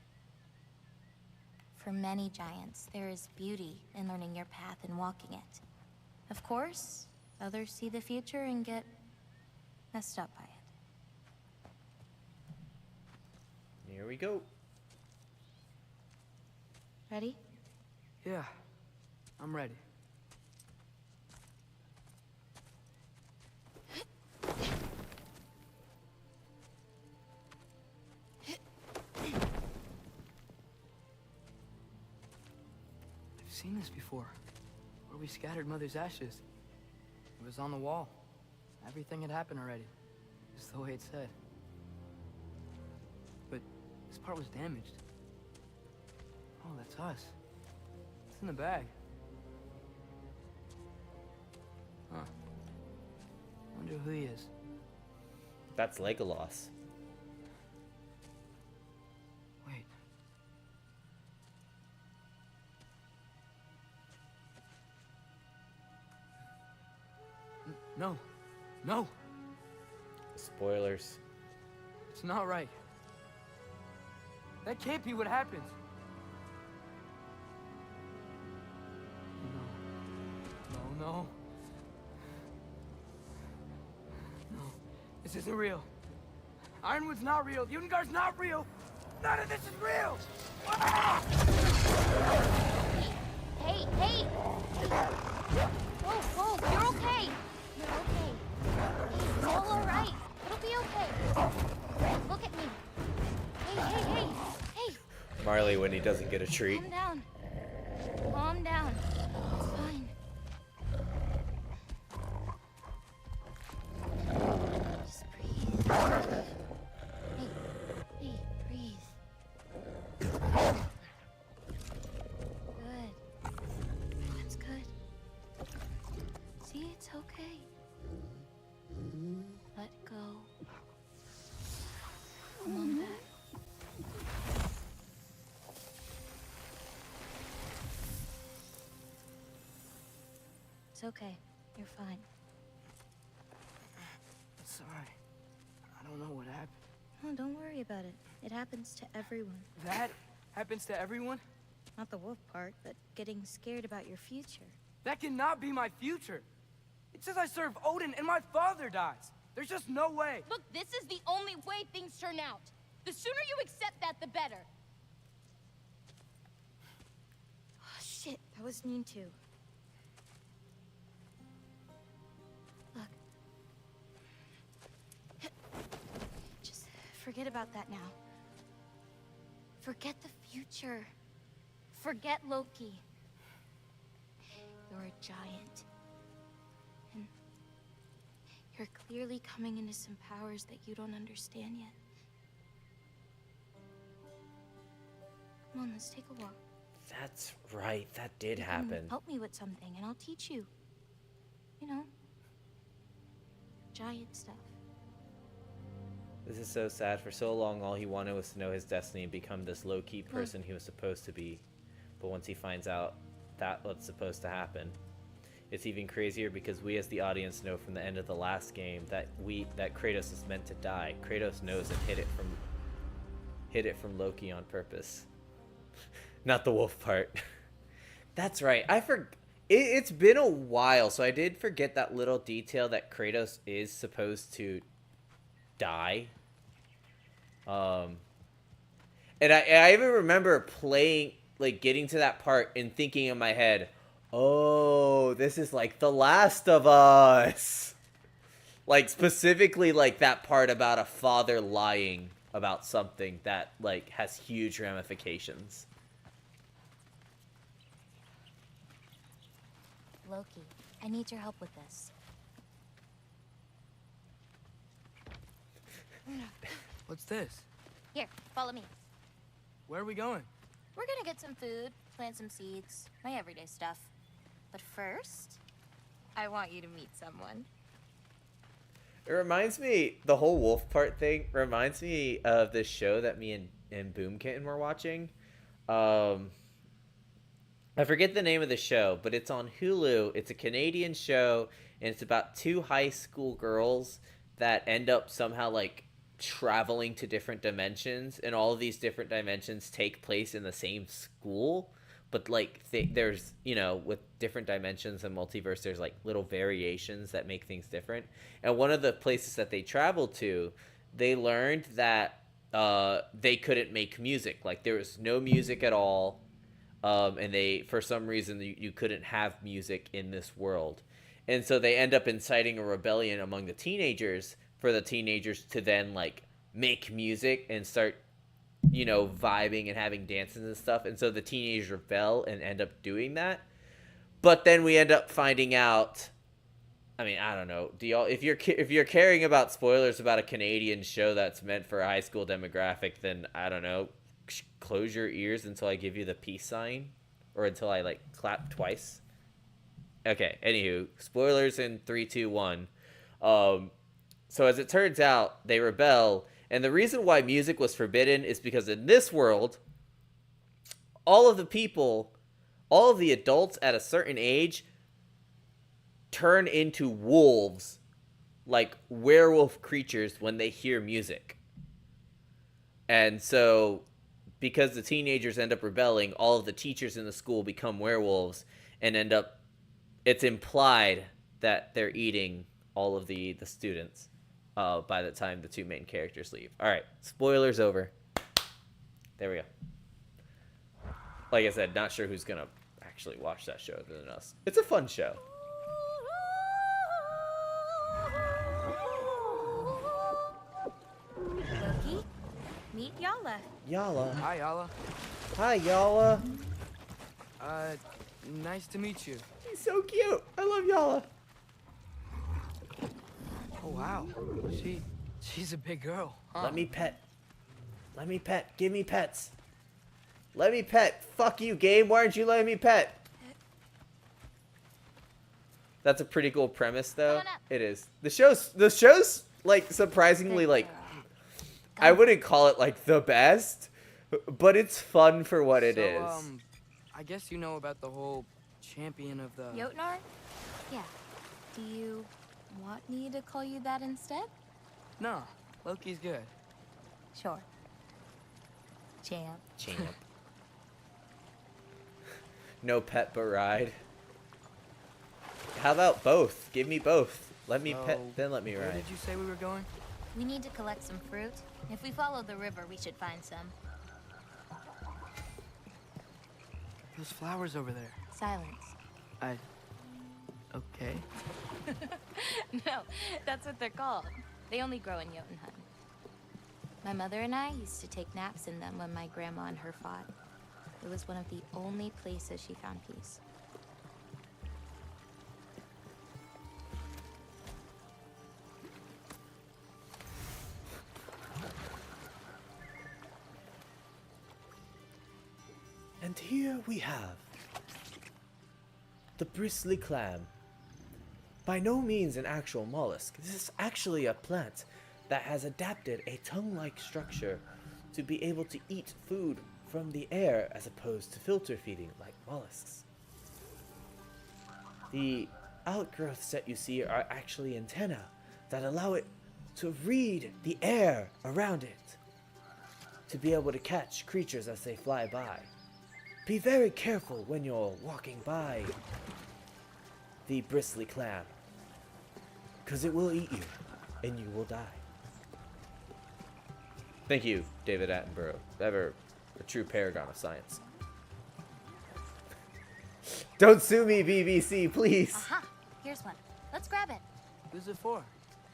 For many giants, there is beauty in learning your path and walking it. Of course, others see the future and get messed up by it. Here we go. Ready? Yeah, I'm ready. I've seen this before, where we scattered Mother's ashes. It was on the wall. Everything had happened already, just the way it said. But this part was damaged. Oh, that's us. It's in the bag. Huh. Wonder who he is. That's Legolas. Wait. No. No. Spoilers. It's not right. That can't be what happens. No. No. This isn't real. Ironwood's not real. Ungar's not real. None of this is real. Ah! Hey! Whoa, you're okay. You're okay. It's all alright. It'll be okay. Look at me. Hey! Marley when he doesn't get a treat. Calm down. It's fine. Just breathe. Hey, breathe. Good. That's good. See, it's okay. Let go. Come on back. It's okay. You're fine. Sorry. I don't know what happened. Oh, don't worry about it. It happens to everyone. That happens to everyone? Not the wolf part, but getting scared about your future. That cannot be my future. It says I serve Odin and my father dies. There's just no way. Look, this is the only way things turn out. The sooner you accept that, the better. Oh, shit. That was mean too. Look. Just forget about that now. Forget the future. Forget Loki. You're a giant. And you're clearly coming into some powers that you don't understand yet. Come on, let's take a walk. That's right. That did You happen. can help me with something and I'll teach you. You know, giant stuff. This is so sad. For so long, all he wanted was to know his destiny and become this low-key person he was supposed to be. But once he finds out that's what's supposed to happen, it's even crazier because we as the audience know from the end of the last game that Kratos is meant to die. Kratos knows and hid it from Loki on purpose. Not the wolf part. That's right. It's been a while, so I did forget that little detail that Kratos is supposed to die. And I even remember playing, like, getting to that part and thinking in my head, oh, this is like The Last of Us. Like, specifically, like, that part about a father lying about something that, like, has huge ramifications. Loki, I need your help with this. What's this? Here, follow me. Where are we going? We're gonna get some food, plant some seeds, my everyday stuff. But first, I want you to meet someone. It reminds me, the whole wolf part thing reminds me of this show that me and Boomkitten were watching. I forget the name of the show, but it's on Hulu. It's a Canadian show, and it's about two high school girls that end up somehow, like, traveling to different dimensions, and all of these different dimensions take place in the same school. But, like, there's, you know, with different dimensions and multiverse, there's, like, little variations that make things different. And one of the places that they traveled to, they learned that they couldn't make music. Like, there was no music at all. And they, for some reason, you couldn't have music in this world. And so they end up inciting a rebellion among the teenagers for the teenagers to then, like, make music and start, you know, vibing and having dances and stuff. And so the teenagers rebel and end up doing that. But then we end up finding out, I mean, I don't know. Do y'all, if you're caring about spoilers about a Canadian show that's meant for a high school demographic, then I don't know. Close your ears until I give you the peace sign, or until I, like, clap twice. Okay, anywho, spoilers in 3, 2, 1. So as it turns out, they rebel, and the reason why music was forbidden is because in this world, all of the adults at a certain age turn into wolves, like werewolf creatures, when they hear music. And so because the teenagers end up rebelling, all of the teachers in the school become werewolves and end up, it's implied that they're eating all of the students by the time the two main characters leave. All right, spoilers over. There we go. Like I said, not sure who's gonna actually watch that show other than us. It's a fun show. Loki, meet Yala. Yala. Hi, Yala. Hi, Yala. Nice to meet you. He's so cute. I love Yala. Oh, wow. She's a big girl, huh? Let me pet. Let me pet. Give me pets. Let me pet. Fuck you, game. Why aren't you letting me pet? That's a pretty cool premise, though. It is. The show's like surprisingly like. I wouldn't call it like the best, but it's fun for what it is. I guess you know about the whole champion of the... Jotnar? Yeah. Do you want me to call you that instead? No, Loki's good. Sure. Champ. Champ. No pet but ride. How about both? Give me both. Let me pet, then let me Where ride. did you say we were going? We need to collect some fruit. If we follow the river, we should find some. Those flowers over there. Silence. Okay. No, that's what they're called. They only grow in Jotunheim. My mother and I used to take naps in them when my grandma and her fought. It was one of the only places she found peace. And here we have the bristly clam. By no means an actual mollusk. This is actually a plant that has adapted a tongue-like structure to be able to eat food from the air as opposed to filter feeding like mollusks. The outgrowths that you see are actually antennae that allow it to read the air around it to be able to catch creatures as they fly by. Be very careful when you're walking by the bristly clam, because it will eat you and you will die. Thank you, David Attenborough, ever a true paragon of science. Don't sue me, BBC, please. Aha! Here's one. Let's grab it. Who's it for?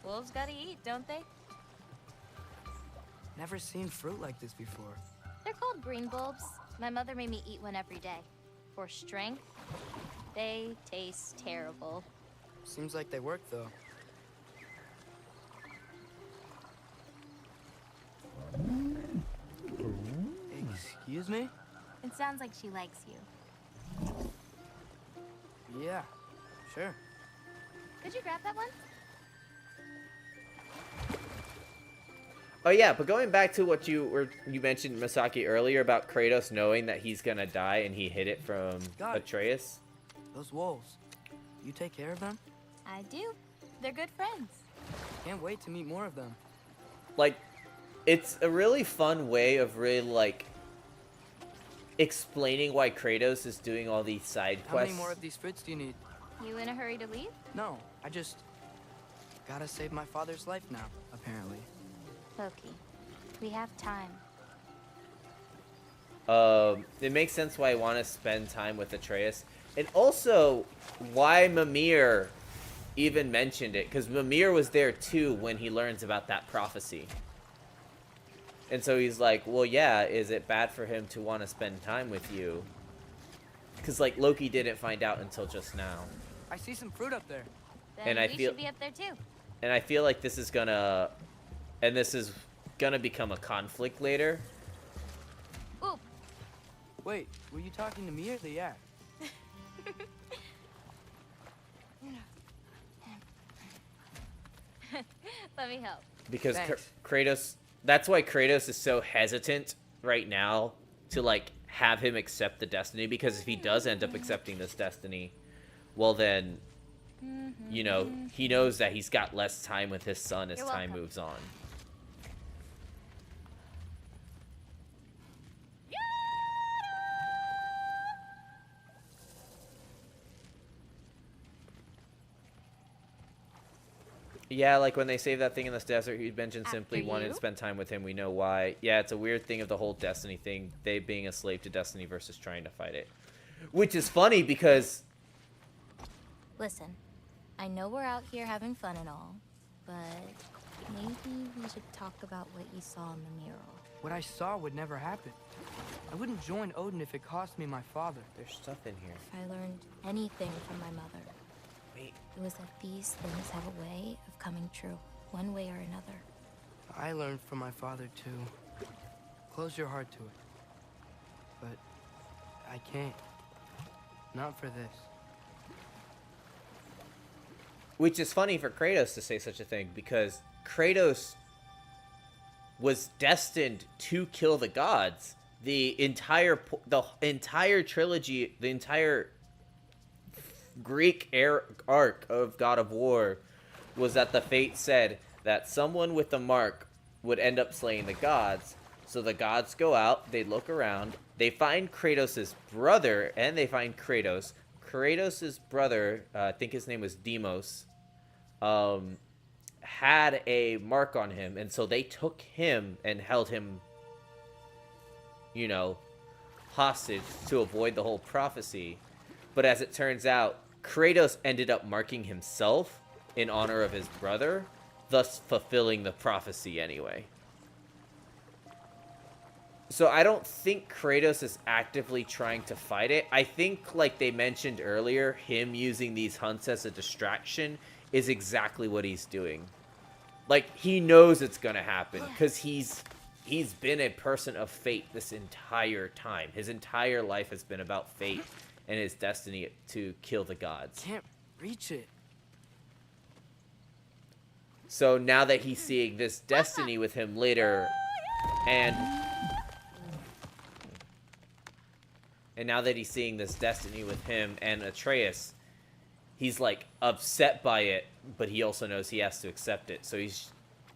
Wolves gotta eat, don't they? Never seen fruit like this before. They're called green bulbs. My mother made me eat one every day. For strength, they taste terrible. Seems like they work, though. Excuse me? It sounds like she likes you. Yeah, sure. Could you grab that one? Oh yeah, but going back to what you mentioned, Masaki, earlier about Kratos knowing that he's gonna die and he hid it from Atreus. Those wolves. You take care of them? I do. They're good friends. Can't wait to meet more of them. Like, it's a really fun way of really like explaining why Kratos is doing all these side How quests. many more of these fruits do you need? You in a hurry to leave? No, I just gotta save my father's life now, apparently. Loki, we have time. It makes sense why I want to spend time with Atreus. And also, why Mimir even mentioned it. Because Mimir was there too when he learns about that prophecy. And so he's like, well, yeah, is it bad for him to want to spend time with you? Because, like, Loki didn't find out until just now. I see some fruit up there. Then And I we feel- should be up there too. And I feel like this is gonna... And this is gonna become a conflict later. Oop. Wait, were you talking to me or the yak? Let me help. Because Thanks. Kratos... That's why Kratos is so hesitant right now to, like, have him accept the destiny. Because if he does end up accepting this destiny, well then, you know, he knows that he's got less time with his son as You're time welcome. moves on. Yeah, like when they save that thing in this desert, he mentioned simply After wanted to you? spend time with him. We know why. Yeah, it's a weird thing of the whole Destiny thing. They being a slave to Destiny versus trying to fight it. Which is funny because... Listen, I know we're out here having fun and all, but maybe we should talk about what you saw in the mural. What I saw would never happen. I wouldn't join Odin if it cost me my father. There's stuff in here. If I learned anything from my mother, Wait. it was that these things have a way of coming true, one way or another. I learned from my father too. Close your heart to it. But I can't. Not for this. Which is funny for Kratos to say such a thing, because Kratos was destined to kill the gods. The entire trilogy, the entire Greek arc of God of War was that the fate said that someone with the mark would end up slaying the gods. So the gods go out, they look around, they find Kratos' brother, and they find Kratos. Kratos' brother, I think his name was Deimos, had a mark on him, and so they took him and held him, you know, hostage to avoid the whole prophecy. But as it turns out, Kratos ended up marking himself in honor of his brother, thus fulfilling the prophecy anyway. So I don't think Kratos is actively trying to fight it. I think, like they mentioned earlier, him using these hunts as a distraction is exactly what he's doing. Like, he knows it's gonna happen, because he's been a person of fate this entire time. His entire life has been about fate and his destiny to kill the gods. Can't reach it. So now that he's seeing this destiny with him later, and now that he's seeing this destiny with him and Atreus, he's like upset by it, but he also knows he has to accept it. So he's,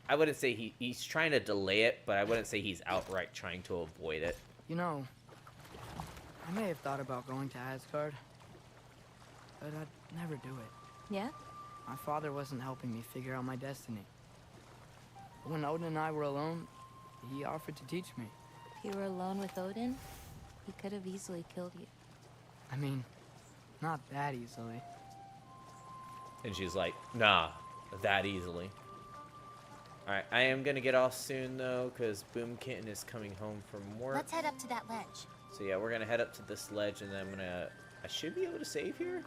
I wouldn't say he's trying to delay it, but I wouldn't say he's outright trying to avoid it. You know, I may have thought about going to Asgard, but I'd never do it. Yeah? My father wasn't helping me figure out my destiny. When Odin and I were alone, he offered to teach me. If you were alone with Odin, he could have easily killed you. I mean, not that easily. And she's like, nah, that easily. Alright, I am gonna get off soon though, because Boom Kitten is coming home from work. Let's head up to that ledge. So yeah, we're gonna head up to this ledge, and then I should be able to save here?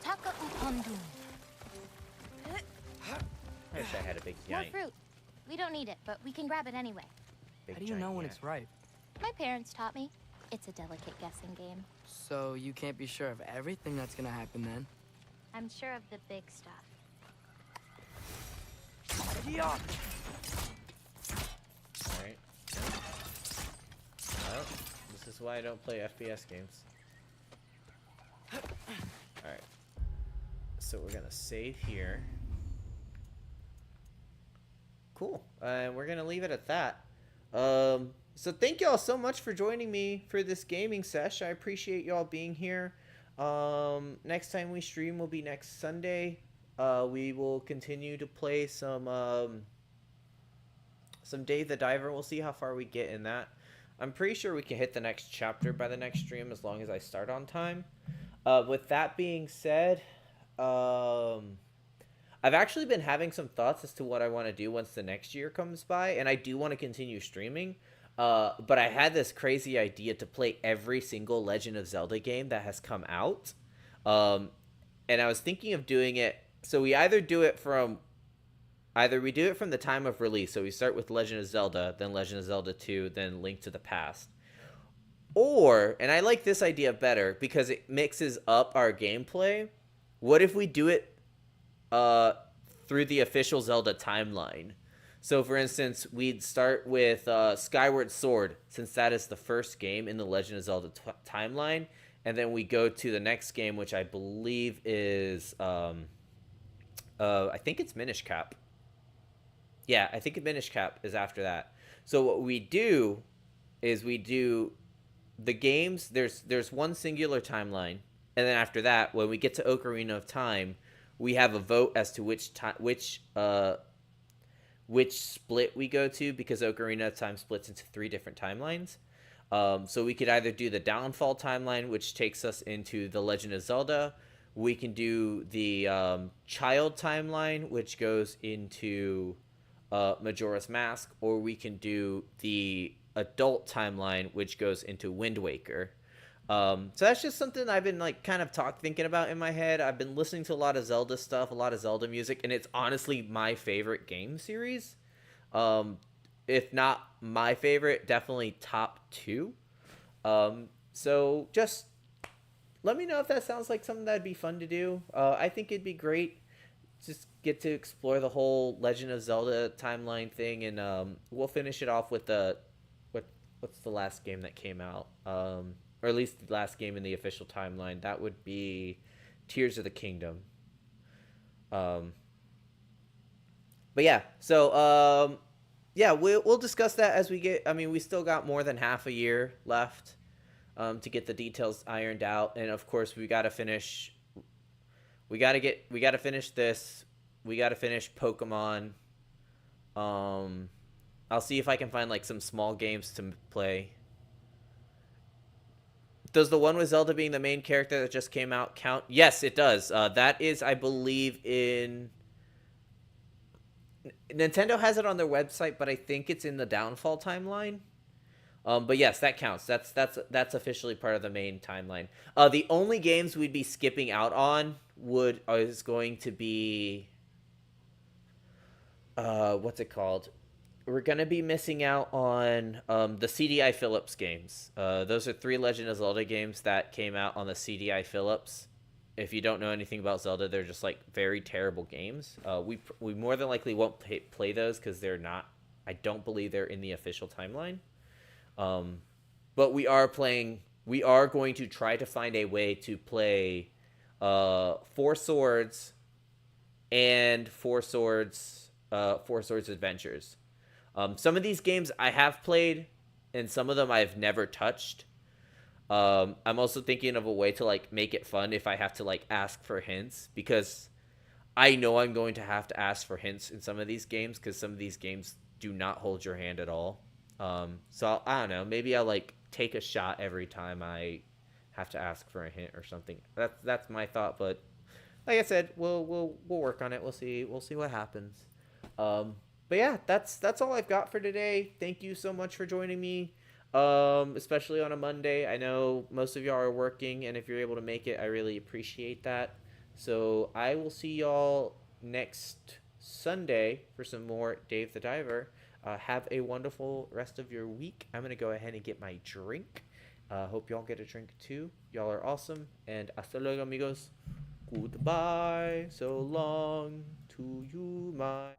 Taka Upandu. I wish I had a big More giant. fruit. We don't need it, but we can grab it anyway. Big How do you know giant when yank. it's ripe? My parents taught me. It's a delicate guessing game. So you can't be sure of everything that's gonna happen then? I'm sure of the big stuff. Alright. Well, this is why I don't play FPS games. Alright. So we're gonna save here. Cool. And we're gonna leave it at that. So thank y'all so much for joining me for this gaming sesh. I appreciate y'all being here. Next time we stream will be next Sunday. We will continue to play some Dave the Diver. We'll see how far we get in that. I'm pretty sure we can hit the next chapter by the next stream as long as I start on time. With that being said, I've actually been having some thoughts as to what I want to do once the next year comes by, and I do want to continue streaming. But I had this crazy idea to play every single Legend of Zelda game that has come out. And I was thinking of doing it, so we either do it from the time of release, so we start with Legend of Zelda, then Legend of Zelda 2, then Link to the Past. Or, and I like this idea better because it mixes up our gameplay, what if we do it through the official Zelda timeline? So, for instance, we'd start with Skyward Sword, since that is the first game in the Legend of Zelda timeline, and then we go to the next game, which I believe is, I think it's Minish Cap. Yeah, I think Minish Cap is after that. So what we do is we do the games, there's one singular timeline, and then after that, when we get to Ocarina of Time, we have a vote as to which split we go to, because Ocarina of Time splits into 3 different timelines. So we could either do the Downfall timeline, which takes us into The Legend of Zelda. We can do the Child timeline, which goes into Majora's Mask, or we can do the Adult timeline, which goes into Wind Waker. So that's just something I've been like kind of thinking about in my head. I've been listening to a lot of Zelda stuff, a lot of Zelda music, and it's honestly my favorite game series. If not my favorite, definitely top 2. So just let me know if that sounds like something that'd be fun to do. I think it'd be great. Just get to explore the whole Legend of Zelda timeline thing, and we'll finish it off with what's the last game that came out, or at least the last game in the official timeline. That would be Tears of the Kingdom. But yeah, so yeah, we'll discuss that as we get. I mean, we still got more than half a year left to get the details ironed out, and of course, we got to finish. We got to finish this. We got to finish Pokemon. I'll see if I can find like some small games to play. Does the one with Zelda being the main character that just came out count? Yes, it does. That is, I believe, in Nintendo has it on their website, but I think it's in the Downfall timeline. But yes, that counts. That's officially part of the main timeline. The only games we'd be skipping out on is going to be what's it called? We're gonna be missing out on the CDI Philips games. Those are 3 Legend of Zelda games that came out on the CDI Philips. If you don't know anything about Zelda, they're just like very terrible games. We more than likely won't play those because they're not. I don't believe they're in the official timeline. But we are playing. We are going to try to find a way to play 4 Swords and 4 Swords Adventures. Some of these games I have played, and some of them I've never touched. I'm also thinking of a way to like make it fun if I have to like ask for hints, because I know I'm going to have to ask for hints in some of these games, because some of these games do not hold your hand at all. So I don't know. Maybe I'll like take a shot every time I have to ask for a hint or something. That's my thought, but like I said, we'll work on it. We'll see what happens. But yeah, that's all I've got for today. Thank you so much for joining me, especially on a Monday. I know most of y'all are working, and if you're able to make it, I really appreciate that. So I will see y'all next Sunday for some more Dave the Diver. Have a wonderful rest of your week. I'm going to go ahead and get my drink. Hope y'all get a drink too. Y'all are awesome. And hasta luego, amigos. Goodbye. So long to you, my...